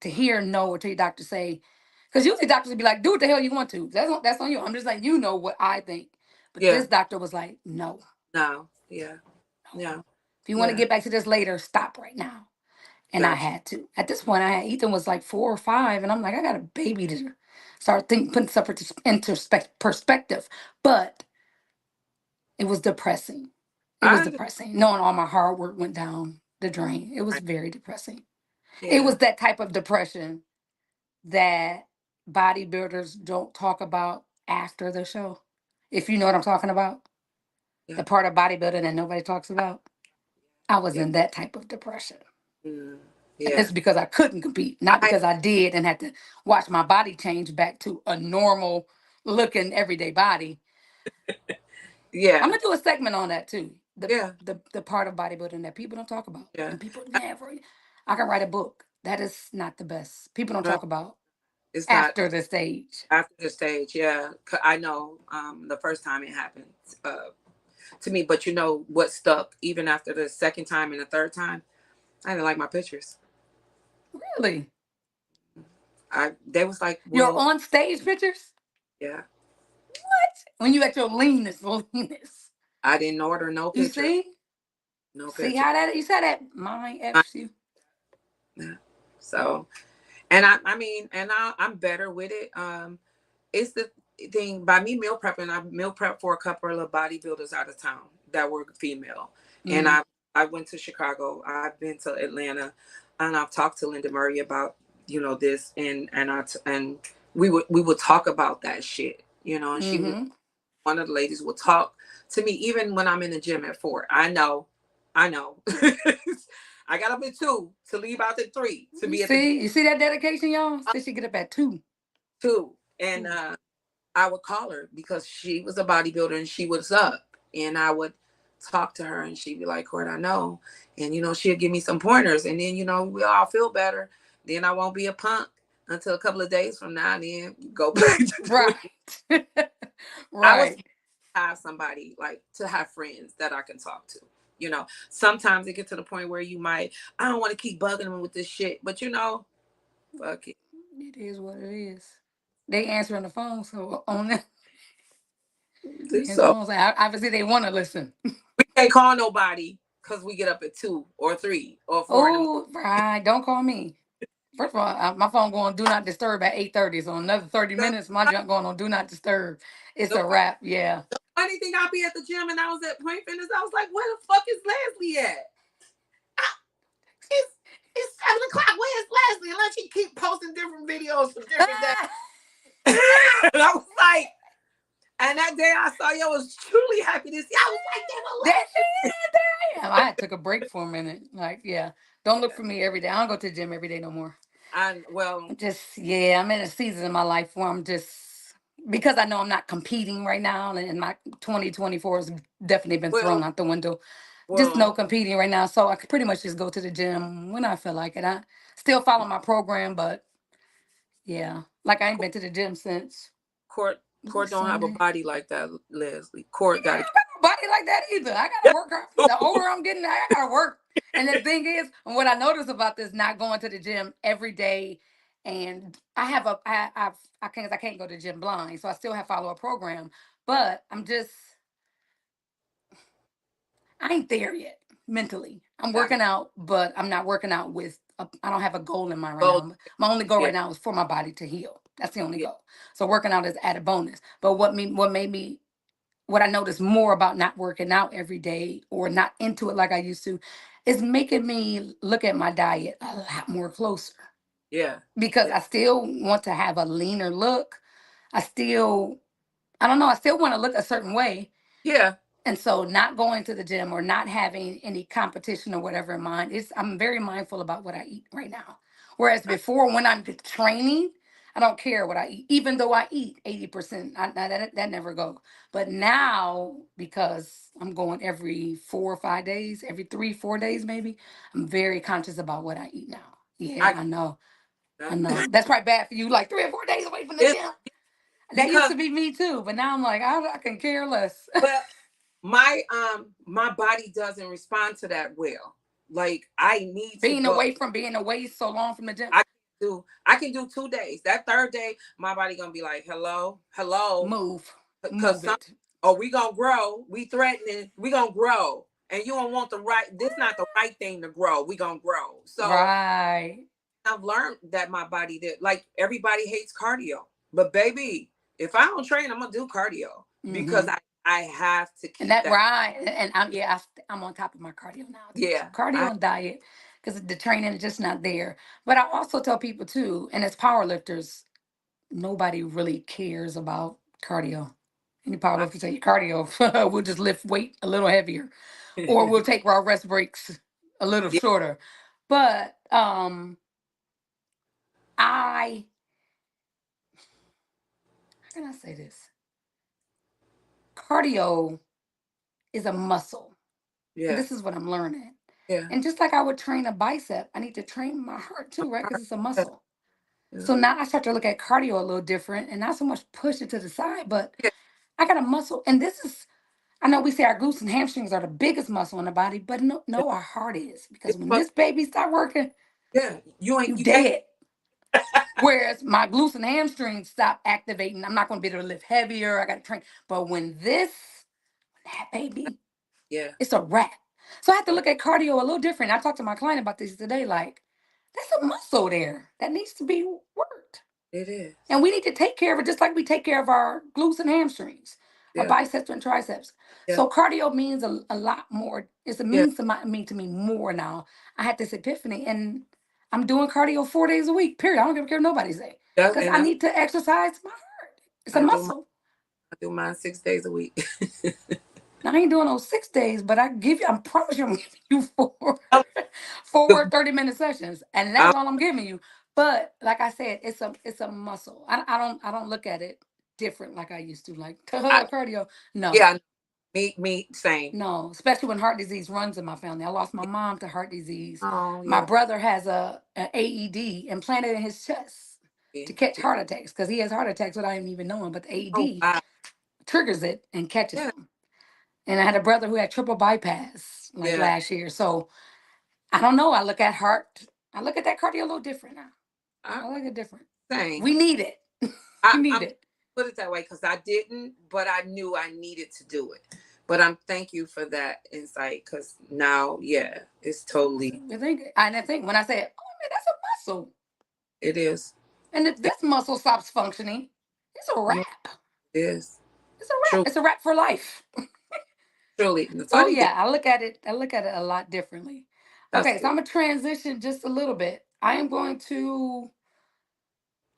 to hear no, or to your doctor say, because usually doctors would be like, do what the hell you want to. That's on you. I'm just like, what I think. But yeah. this doctor was like, no, No, yeah, no. yeah, If you want to yeah. get back to this later, stop right now. And I Gotcha. had to. At this point, Ethan was like 4 or 5, and I'm like, I got a baby to start putting stuff into perspective. But it was depressing. It was I understand. depressing. Knowing all my hard work went down the drain. It was very depressing. It Yeah, was that type of depression that bodybuilders don't talk about after the show. If you know what I'm talking about, yeah, the part of bodybuilding that nobody talks about. I was yeah, in that type of depression. mm, And yeah. it's because I couldn't compete, not I because I did and had to watch my body change back to a normal looking everyday body. I'm yeah, gonna do a segment on that too. The yeah, the part of bodybuilding that people don't talk about. yeah. And people never, I can write a book. That is not the best. People don't Uh, talk about it's not after the stage. after the stage. Yeah, I know. The first time it happened uh, to me, but you know what stuck even after the second time and the third time. I didn't like my pictures. Really? I They was like, Your well, on stage pictures? yeah. What? When you at your leanest, leanest. I didn't order no You picture, see? no See picture. how that, you said that mind I, F's you. yeah. So, and I mean, and I'm better with it. It's the thing by me meal prepping. I meal prep for a couple of bodybuilders out of town that were female, and Mm. I went to Chicago. I've been to Atlanta, and I've talked to Linda Murray about this, and we would talk about that shit, and she was Mm-hmm. one of the ladies will talk to me even when I'm in the gym at 4. I know. I got up at 2 to leave out at 3 to be at the You see that dedication, y'all? Said she get up at 2. 2, and Ooh. I would call her because she was a bodybuilder and she was up, and I would talk to her and she'd be like, Court, I know. And, she'll give me some pointers, and then, we all feel better. Then I won't be a punk until a couple of days from now, and then go back to doing. Right. I was Right. have somebody like to have friends that I can talk to. Sometimes it gets to the point where I don't want to keep bugging them with this shit, but fuck it. It is what it is. They answering the phone, so on the So phone, so obviously they want to listen. we can't call nobody because we get up at 2 or 3 or 4 in the morning. Oh, right. Don't call me. First of all, my phone going do not disturb at 8:30. So another 30 The, minutes, my junk going on do not disturb. It's the a wrap. Yeah. funny thing, I'll be at the gym and I was at Point Fitness. I was like, where the fuck is Leslie at? I, it's 7 o'clock. Where's Leslie? Unless she keep posting different videos from different days. Ah, And I was like, and that day I saw you, I was truly happy to see. I was like, they were there she laughing. is. There I am. I took a break for a minute. Like, yeah. Don't look for me every day. I don't go to the gym every day no more. And well, Just yeah, I'm in a season in my life where I'm just because I know I'm not competing right now, and my 2024 has definitely been thrown well, out the window. Just no well, competing right now, so I could pretty much just go to the gym when I feel like it. I still follow my program, but yeah, like I ain't been to the gym since Court was it Court don't have a Sunday? body like that, Leslie. Court Yeah, got to I don't got no body like that either. I gotta work hard. The older I'm getting, I gotta work. And the thing is, and what I notice about this not going to the gym every day, and I have a I can't go to the gym blind, so I still have follow a program. But I ain't there yet mentally. I'm got working out, but I'm not working out with. I don't have a goal in mind right go. now. My only goal Yeah, right now is for my body to heal. That's the only yeah, goal. So working out is added bonus. But what I notice more about not working out every day or not into it like I used to is making me look at my diet a lot more closer yeah, because yeah, I still want to have a leaner look. I still, I don't know, I still want to look a certain way, yeah, and so not going to the gym or not having any competition or whatever in mind, I'm very mindful about what I eat right now. Whereas before when I'm training, I don't care what I eat, even though I eat 80%. That never goes. But now, because I'm going every 4 or 5 days, every 3, 4 days maybe, I'm very conscious about what I eat now. Yeah, I I know. I uh, know. That's probably bad for you, like 3 or 4 days away from the it's gym. That used because to be me too, but now I'm like, I can care less. well, my body doesn't respond to that well. Like I need to Being go. away from being away so long from the gym. I can do 2 days. That third day, my body gonna be like, hello, hello, Move. because Move some it. oh we gonna grow. We threatening. We gonna grow, and you don't want the right. This not the right thing to grow. We gonna grow. So Right. I've learned that my body did. Like everybody hates cardio, but baby, if I don't train, I'm gonna do cardio because Mm-hmm. I have to And keep that that. right. And I'm yeah, I'm on top of my cardio now too. So Yeah, cardio and diet, because the training is just not there. But I also tell people too, and as power lifters, nobody really cares about cardio. Any power I, lifter say cardio, we'll just lift weight a little heavier, or we'll take our rest breaks a little yeah, shorter. But I how can I say this? Cardio is a muscle. And yeah, this is what I'm learning. yeah, And just like I would train a bicep, I need to train my heart too, right? Because it's a yeah, muscle. yeah. So now I start to look at cardio a little different and not so much push it to the side, but Yeah. I got a muscle. And this is, I know we say our glutes and hamstrings are the biggest muscle in the body, but no, our heart is. Because It's when supposed this baby start working, yeah, you ain't you you can't. dead. Whereas my glutes and hamstrings stop activating. I'm not going to be able to lift heavier. I got to train. But that baby, Yeah, it's a wrap. So I have to look at cardio a little different. I talked to my client about this today. Like, that's a muscle there that needs to be worked. it is. And we need to take care of it just like we take care of our glutes and hamstrings. or Yeah. biceps and triceps. Yeah. So cardio means a lot more. It's a Yeah. means to me more now. I had this epiphany, and I'm doing cardio 4 days a week. Period. I don't give a care what nobody say, Yeah. because And I that's need to exercise my heart. It's a I do my muscle. I do mine 6 days a week. Now, I ain't doing those 6 days, but I promise you, I'm giving you four, Um, four the 30-minute sessions, and I, that's all I'm giving you. But like I said, it's a muscle. I don't look at it different like I used to. Like I cardio, no, yeah, me same. no. Especially when heart disease runs in my family. I lost my mom to heart disease. Oh My yeah. brother has a AED implanted in his chest to Yeah. catch heart attacks because he has heart attacks without him even knowing. But the Oh AED wow. triggers it and catches Yeah. them. And I had a brother who had triple bypass like Yeah. last year. So I don't know. I look at that cardio a little different now. I I like it different. same. We need it. We need I'm it. put it that way because I didn't, but I knew I needed to do it. But I'm thank you for that insight because now, yeah, it's totally And I think when I say, oh man, that's a muscle. it is. And if It, this muscle stops functioning, it's a yeah, wrap. it is. It's a wrap. Truly, It's a wrap for life. truly. And the So funny thing, yeah, I look at it a lot differently. that's Okay, so good. I'm gonna transition just a little bit.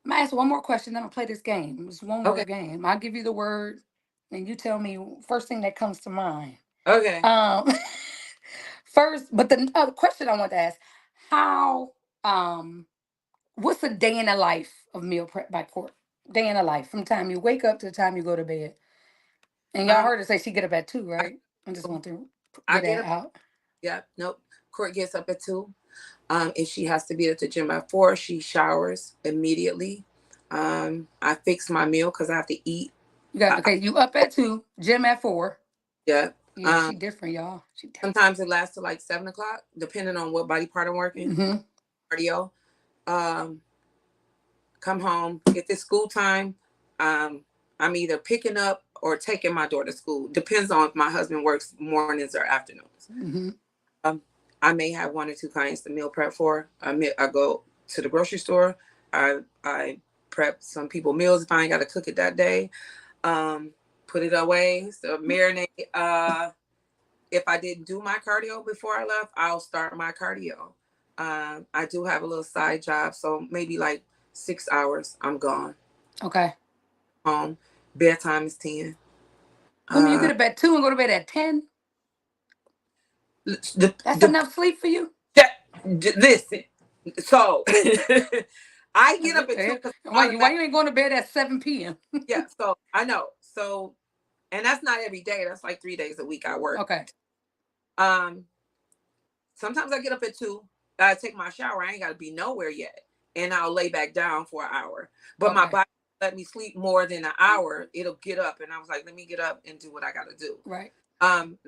I'm gonna ask one more question, then I'm gonna play this game. It's one Okay. word game. I'll give you the word and you tell me first thing that comes to mind. Okay. Um first, but the other question I want to ask, how what's a day in the life of meal prep by Court? Day in the life from the time you wake up to the time you go to bed. And y'all Um, heard her say she get up at 2, I, right? I just want to I get get that up. out. Yeah. Nope. Court gets up at 2. If she has to be at the gym at 4, she showers immediately. I fix my meal because I have to eat. You got I, okay, you up at 2, gym at 4. yeah. Yeah, Um, she different, y'all. She different. Sometimes it lasts to like 7 o'clock, depending on what body part I'm working. Mm-hmm. Cardio. Um, Come home. If it's school time, um, I'm either picking up or taking my daughter to school. Depends on if my husband works mornings or afternoons. Mm-hmm. Um, I may have 1 or 2 clients to meal prep for. I go to the grocery store. I prep some people meals if I ain't got to cook it that day. Um, put it away. So marinate. If I didn't do my cardio before I left, I'll start my cardio. I do have a little side job, so maybe like 6 hours, I'm gone Okay. home. Bedtime is 10. So when you get Uh, up at 2 and go to bed at 10, that's the enough sleep for you? listen. So I get up at two Okay. because And why automatic. you ain't going to bed at 7 p.m.? Yeah, so I know. So and that's not every day. That's like 3 days a week I work. Okay. Um, Sometimes I get up at 2. I take my shower. I ain't got to be nowhere yet, and I'll lay back down for an hour. But my Okay. body let me sleep more than an hour. It'll get up, and I was like, let me get up and do what I got to do. Right.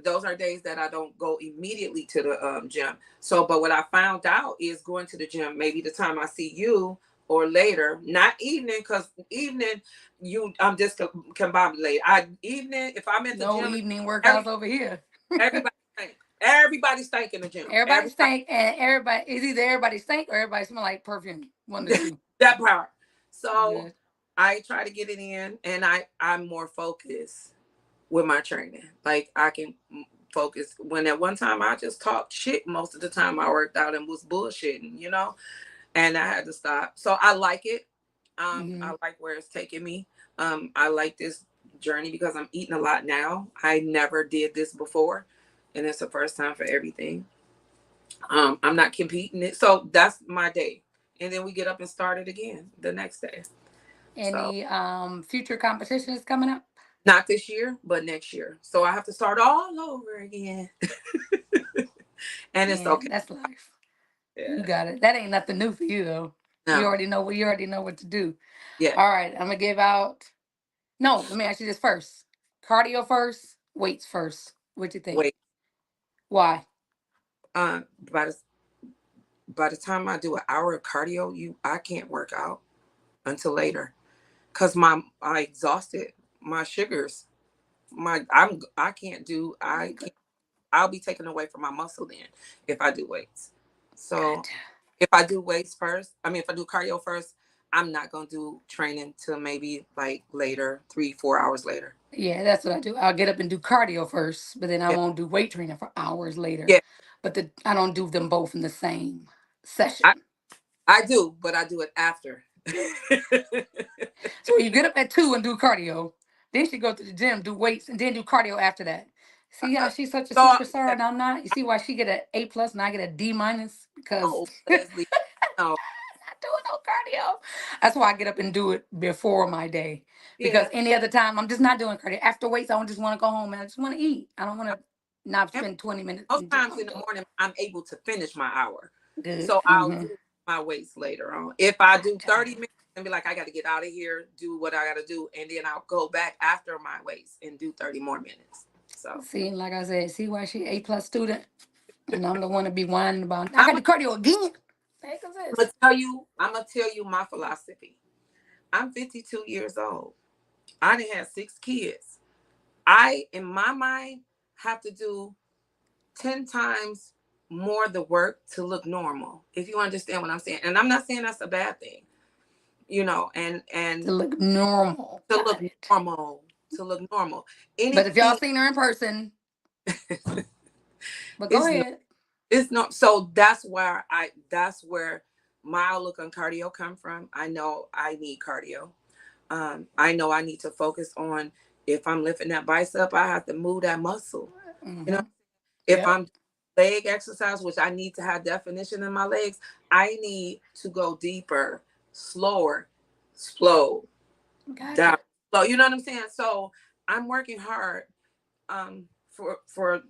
Those are days that I don't go immediately to the gym. So, but what I found out is going to the gym, maybe the time I see you or later, not evening, because evening you I'm just combobulated. I evening if I'm at the No gym, evening every workouts over here. everybody stink. Everybody stink in the gym. Everybody Everybody stink, and everybody is either everybody stink or everybody smell like perfume. One of the two. that part. So Good. I try to get it in, and I'm more focused with my training. Like I can focus. When at one time I just talked shit most of the time I worked out and was bullshitting, and I had to stop. So I like it. Mm-hmm. I like where it's taking me. I like this journey because I'm eating a lot now. I never did this before, and it's the first time for everything. I'm not competing it, so that's my day. And then we get up and start it again the next day. So Any future competitions coming up? not this year, but next year. So I have to start all over again. And it's Yeah, okay. that's life. You Yeah. got it. That ain't nothing new for you though. You No. already know. You already know what to do. Yeah. All right, I'm gonna give out. No, let me ask you this first. Cardio first, weights first. What you think? Wait. Why? Uh, by the by the time I do an hour of cardio, I can't work out until later because I exhausted my sugars. I can't do I Okay, can't I'll be taken away from my muscle then if I do weights. So gotcha. if I do weights first, I mean if I do cardio first, I'm not gonna do training till maybe like later, 3, 4 hours later. Yeah, that's what I do. I'll get up and do cardio first, but then I Yeah, won't do weight training for hours later. yeah. But I don't do them both in the same I session. I do, but I do it after. So you get up at 2 and do cardio, then she go to the gym, do weights, and then do cardio after that. See how she's such a So superstar and I'm not? You see why she get an A plus and I get a D minus? Because no, Leslie, no, not doing no cardio. That's why I get up and do it before my day. Because yeah. any other time, I'm just not doing cardio. After weights, I don't just want to go home and I just want to eat. I don't want to not And spend 20 minutes most and just times want in to the do morning, I'm able to finish my hour. it. Good. So I'll Mm-hmm. do my weights later on. If I do Gotcha. 30 minutes and be like, I got to get out of here, do what I got to do, and then I'll go back after my weights and do 30 more minutes. So See, like I said, see why she A plus student? And I'm the one to be whining about, I I'm got the cardio again. Heck is gonna this? tell you, I'm gonna tell you my philosophy. I'm 52 years old. I didn't have 6 kids. I, in my mind, have to do 10 times more the work to look normal. If you understand what I'm saying. And I'm not saying that's a bad thing, To and look normal. to Got look it. normal, to look normal. But if y'all Anything seen her in person, but go is no, ahead. it's not. So that's where my outlook on cardio come from. I know I need cardio. I know I need to focus on, if I'm lifting that bicep, I have to move that muscle. You know, Mm-hmm. if Yep. I'm leg exercise, which I need to have definition in my legs, I need to go deeper, slower, slow, down, Gotcha. slow. You know what I'm saying? So I'm working hard for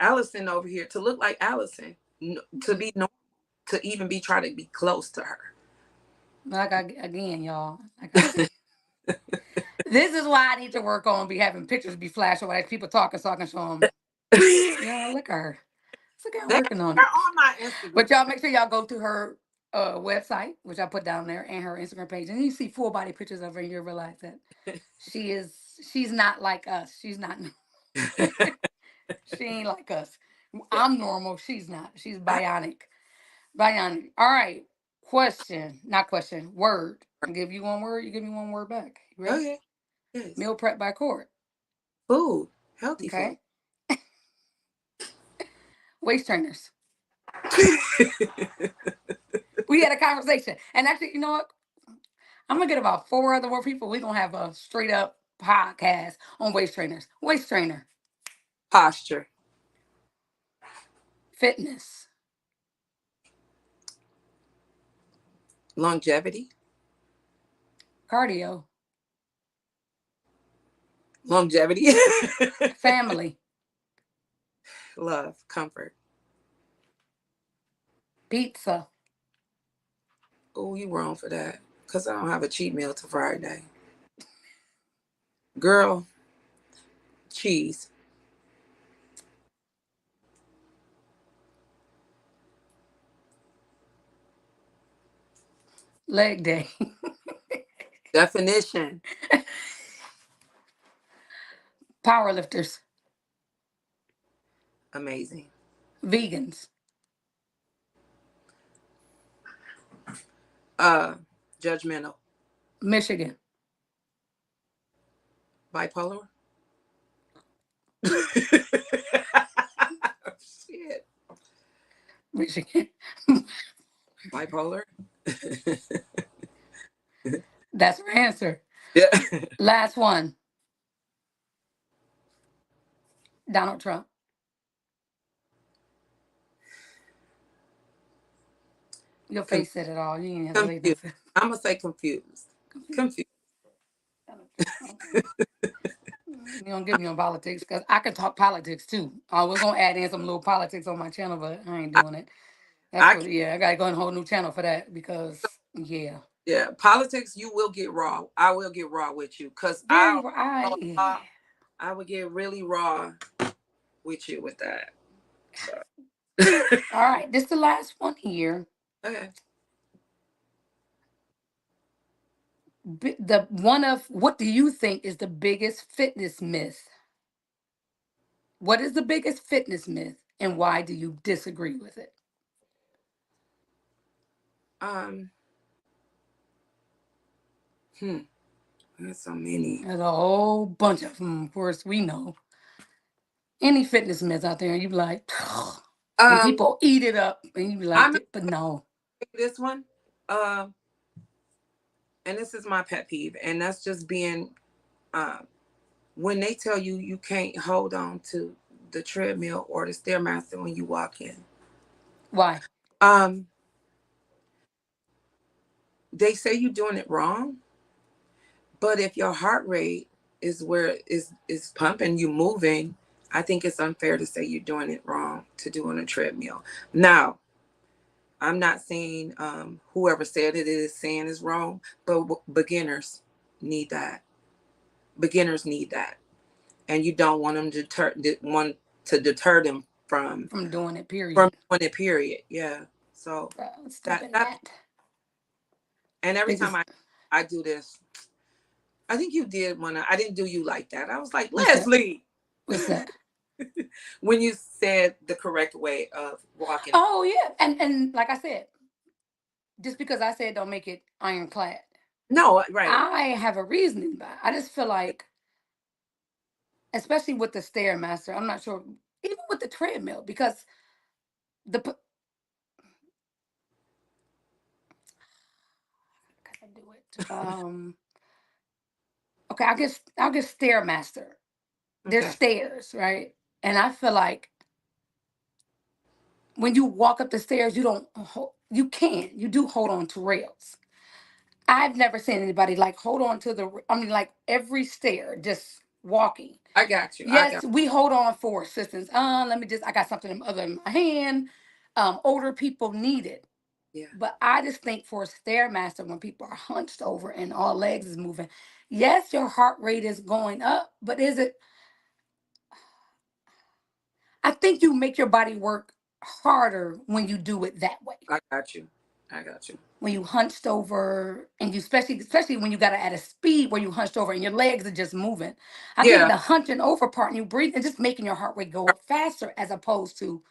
Allison over here to look like Allison, to be normal, to even be trying to be close to her. Again, y'all, like I said, this is why I need to work on be having pictures be flashing like people talking so I can show them. Yeah, look at her. Look at her They're working on it. on my Instagram. But y'all make sure y'all go to her website, which I put down there, and her Instagram page, and you see full body pictures of her, and you realize that she's not like us. She's not. She ain't like us. Yeah. I'm normal. She's not. She's bionic. Bionic. All right. Question. Not question. Word. I give you one word. You give me one word back. You ready? Okay. Yes. Meal prep by Cort. Food. Healthy food. Okay. Waist trainers. We had a conversation. And actually, you know what? I'm gonna get about four other more people. We're gonna have a straight up podcast on waist trainers. Waist trainer. Posture. Fitness. Longevity. Cardio. Longevity. Family. Love. Comfort. Pizza. Oh, you wrong for that. Because I don't have a cheat meal to Friday. Girl, cheese. Leg day. Definition. Powerlifters. Amazing. Vegans. Uh, Judgmental. Michigan. Bipolar. Shit. Michigan. Bipolar. That's her answer. Yeah. Last one. Donald Trump. Your Con- face said it all. You didn't have to say confused. nothing. I'm gonna say confused. Confused. Confused. Donald Trump. Okay. You don't get me on politics because I can talk politics too. I was gonna add in some little politics on my channel, but I ain't I, doing it. That's I what. can, Yeah, I gotta go on a whole new channel for that because yeah, yeah. Politics, you will get raw. I will get raw with you because I very. don't know a Yeah. lot. I would get really raw with you with that. So All right, this is the last one here. okay. The one of what do you think is the biggest fitness myth? What is the biggest fitness myth, and why do you disagree with it? Um, Hmm. There's so many. There's a whole bunch of them. Of course, we know any fitness myth out there, and you be like, and Um, people eat it up, and you be I'm like, gonna but no, say this one. Uh, and this is my pet peeve, and that's just being uh, when they tell you you can't hold on to the treadmill or the stairmaster when you walk in. why? Um, they say you're doing it wrong, but if your heart rate is where is pumping, you moving, I think it's unfair to say you're doing it wrong to do on a treadmill. Now, I'm not saying whoever said it is saying is wrong, but beginners need that. Beginners need that, and you don't want them to deter them From doing it, from period. doing it. Period. Yeah. So Step in that that. and every time Biggest, I do this, I think you did when I didn't do you like that. I was like, what's that? Leslie, What's that? when you said the correct way of walking. Oh yeah, and like I said, just because I said don't make it ironclad, No, right. I have a reasoning behind. I just feel like, especially with the stairmaster, I'm not sure, even with the treadmill, because the can I do it? Okay, I'll get stairmaster. There's Okay. stairs, right? And I feel like when you walk up the stairs, you don't you can you do hold on to rails. I've never seen anybody like hold on to the. I mean, like every stair, just walking. I got you. I Yes, got we hold on for assistance. Let me just. I got something other in my hand. Older people need it, yeah. but I just think for a stairmaster, when people are hunched over and all legs is moving, yes, your heart rate is going up, but is it? I think you make your body work harder when you do it that way. I got you. I got you. When you hunched over and you especially when you got it at a speed where you hunched over and your legs are just moving. I think Yeah. the hunching over part and you breathe and just making your heart rate go up faster as opposed to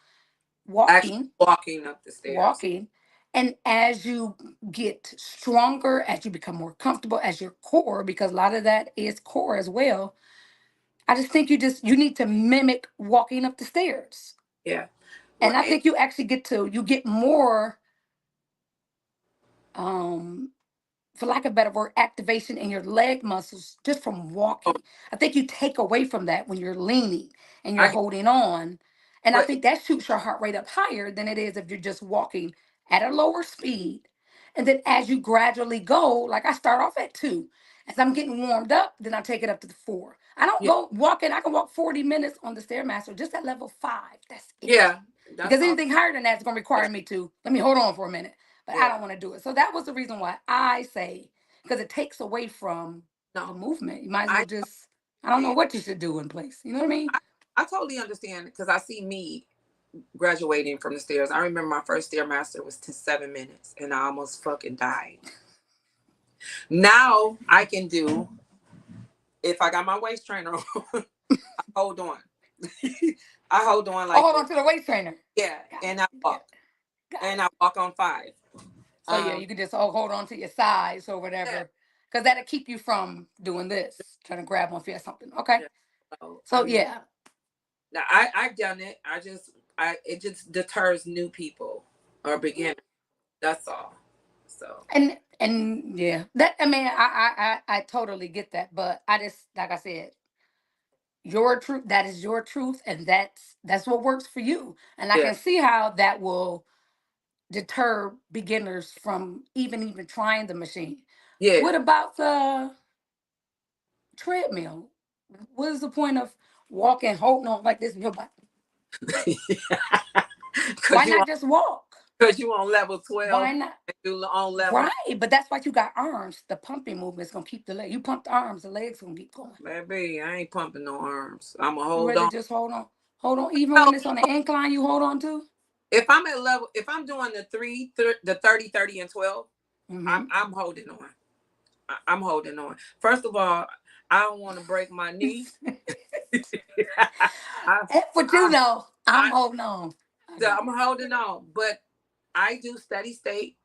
Actually walking, walking up the stairs. walking. And as you get stronger, as you become more comfortable, as your core, because a lot of that is core as well. I just think you need to mimic walking up the stairs. Yeah. Well, And I think you get more um for lack of a better word, activation in your leg muscles just from oh, walking. I think you take away from that when you're leaning and you're I get, holding on. And I but think that shoots your heart rate up higher than it is if you're just walking at a lower speed. And then as you gradually go, like I start off at 2. As I'm getting warmed up, then I take it up to the 4. I don't yeah, go walking, I can walk 40 minutes on the Stairmaster just at level 5. That's it. yeah, that's Because all. anything higher than that is going to Yeah, require me to let me hold on for a minute. But I yeah. don't want to do it. So that was the reason why I say, because it takes away from the No, movement. You might as well I just, I don't know understand. what you should do in place. You know what I mean? I, I totally understand because I see me graduating from the stairs. I remember my first stairmaster was to 7 minutes, and I almost fucking died. Now I can do if I got my waist trainer on. I hold on. I hold on Oh, like hold this. on to the waist trainer. Yeah, Got and I it. Got walk, it. Got and it. I walk on 5. So yeah, Um, you can just hold on to your sides or yeah, whatever. Because that'll keep you from doing this, trying to grab on for something. Okay. yeah. So I So mean, yeah. now I've done it. I it just deters new people or beginners. That's all. So And yeah. That I mean, I totally get that. But I just like I said, your truth, that is your truth, and that's what works for you. And I yeah, can see how that will deter beginners from even trying the machine. yeah. What about the treadmill? What is the point of walking holding on like this in your body? Why Because not just walk? you on level Why 12 not? and you on level, Right, but that's why you got arms. The pumping movement's gonna keep the leg. You pump the arms, the legs gonna keep going. baby, I ain't pumping no arms. I'ma You hold rather on. just hold on. Even No, when it's on an incline, you hold on to. if I'm at level, if I'm doing the 30, 30, and 12, Mm-hmm. I'm holding on. I'm holding on. First of all, I don't want to break my knee. I, But you I, know, I'm I, holding on. I so get I'm it. holding on, but I do steady state.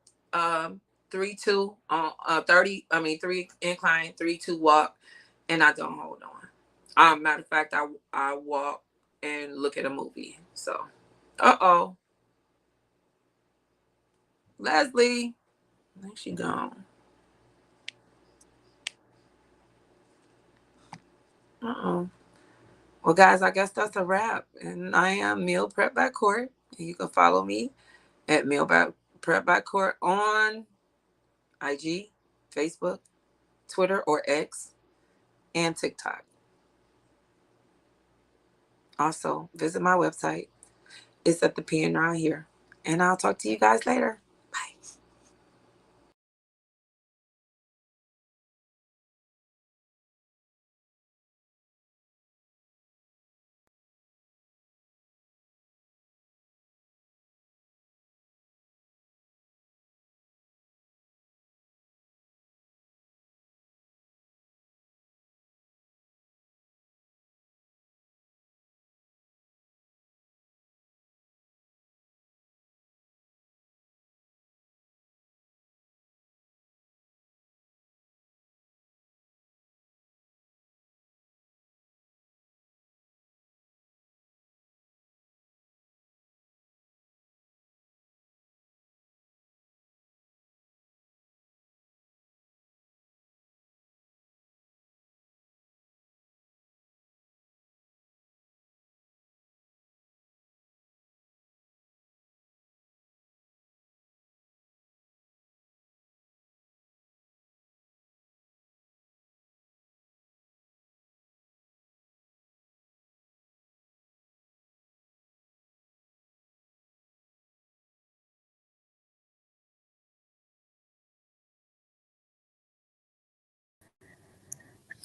3-2 on 30. I mean 3 incline, 3-2 walk, and I don't hold on. Matter of fact, I walk and look at a movie. So, oh, Leslie, I think she gone. Uh-oh. Well, guys, I guess that's a wrap. And I am Meal Prep by Court. And you can follow me at Prep by Court on IG, Facebook, Twitter, or X, and TikTok. Also, visit my website. It's at the pen right here. And I'll talk to you guys later. Bye.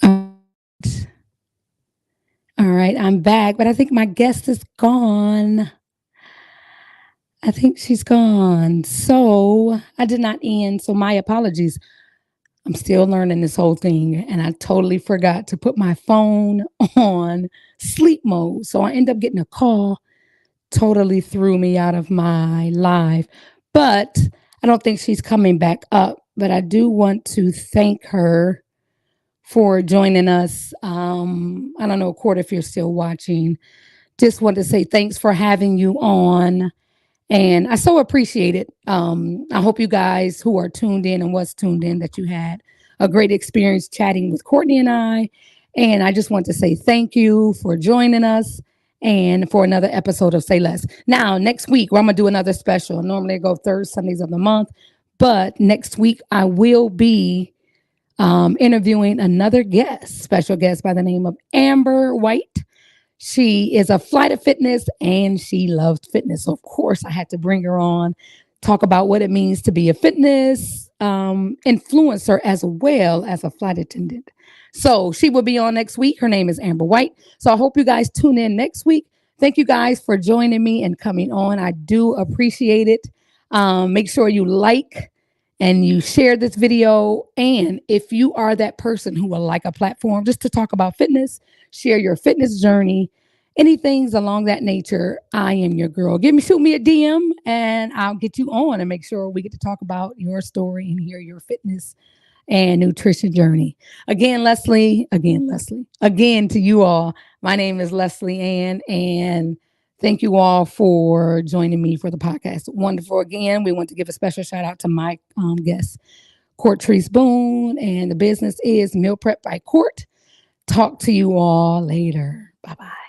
All right. All right, I'm back, but I think my guest is gone. I think she's gone. So I did not end. So my apologies. I'm still learning this whole thing, and I totally forgot to put my phone on sleep mode. So I end up getting a call, totally threw me out of my live. But I don't think she's coming back up. But I do want to thank her for joining us. I don't know, Court, if you're still watching. Just want to say thanks for having you on. And I so appreciate it. I hope you guys who are tuned in and was tuned in that you had a great experience chatting with Courtney and I. And I just want to say thank you for joining us and for another episode of Say Less. Now, next week, I'm going to do another special. Normally I go third Sundays of the month, but next week I will be interviewing another guest, special guest by the name of Amber White. She is a flight of fitness and she loves fitness. So, of course, I had to bring her on, talk about what it means to be a fitness influencer as well as a flight attendant. So, she will be on next week. Her name is Amber White. So, I hope you guys tune in next week. Thank you guys for joining me and coming on. I do appreciate it. Make sure you like and you share this video. And if you are that person who would like a platform just to talk about fitness, share your fitness journey, anything along that nature, I am your girl. Shoot me a DM and I'll get you on and make sure we get to talk about your story and hear your fitness and nutrition journey. Again to you all. My name is Leslie Ann, and thank you all for joining me for the podcast. Wonderful. Again, we want to give a special shout out to my guest, Cortrice Boone, and the business is Meal Prep by Cort. Talk to you all later. Bye bye.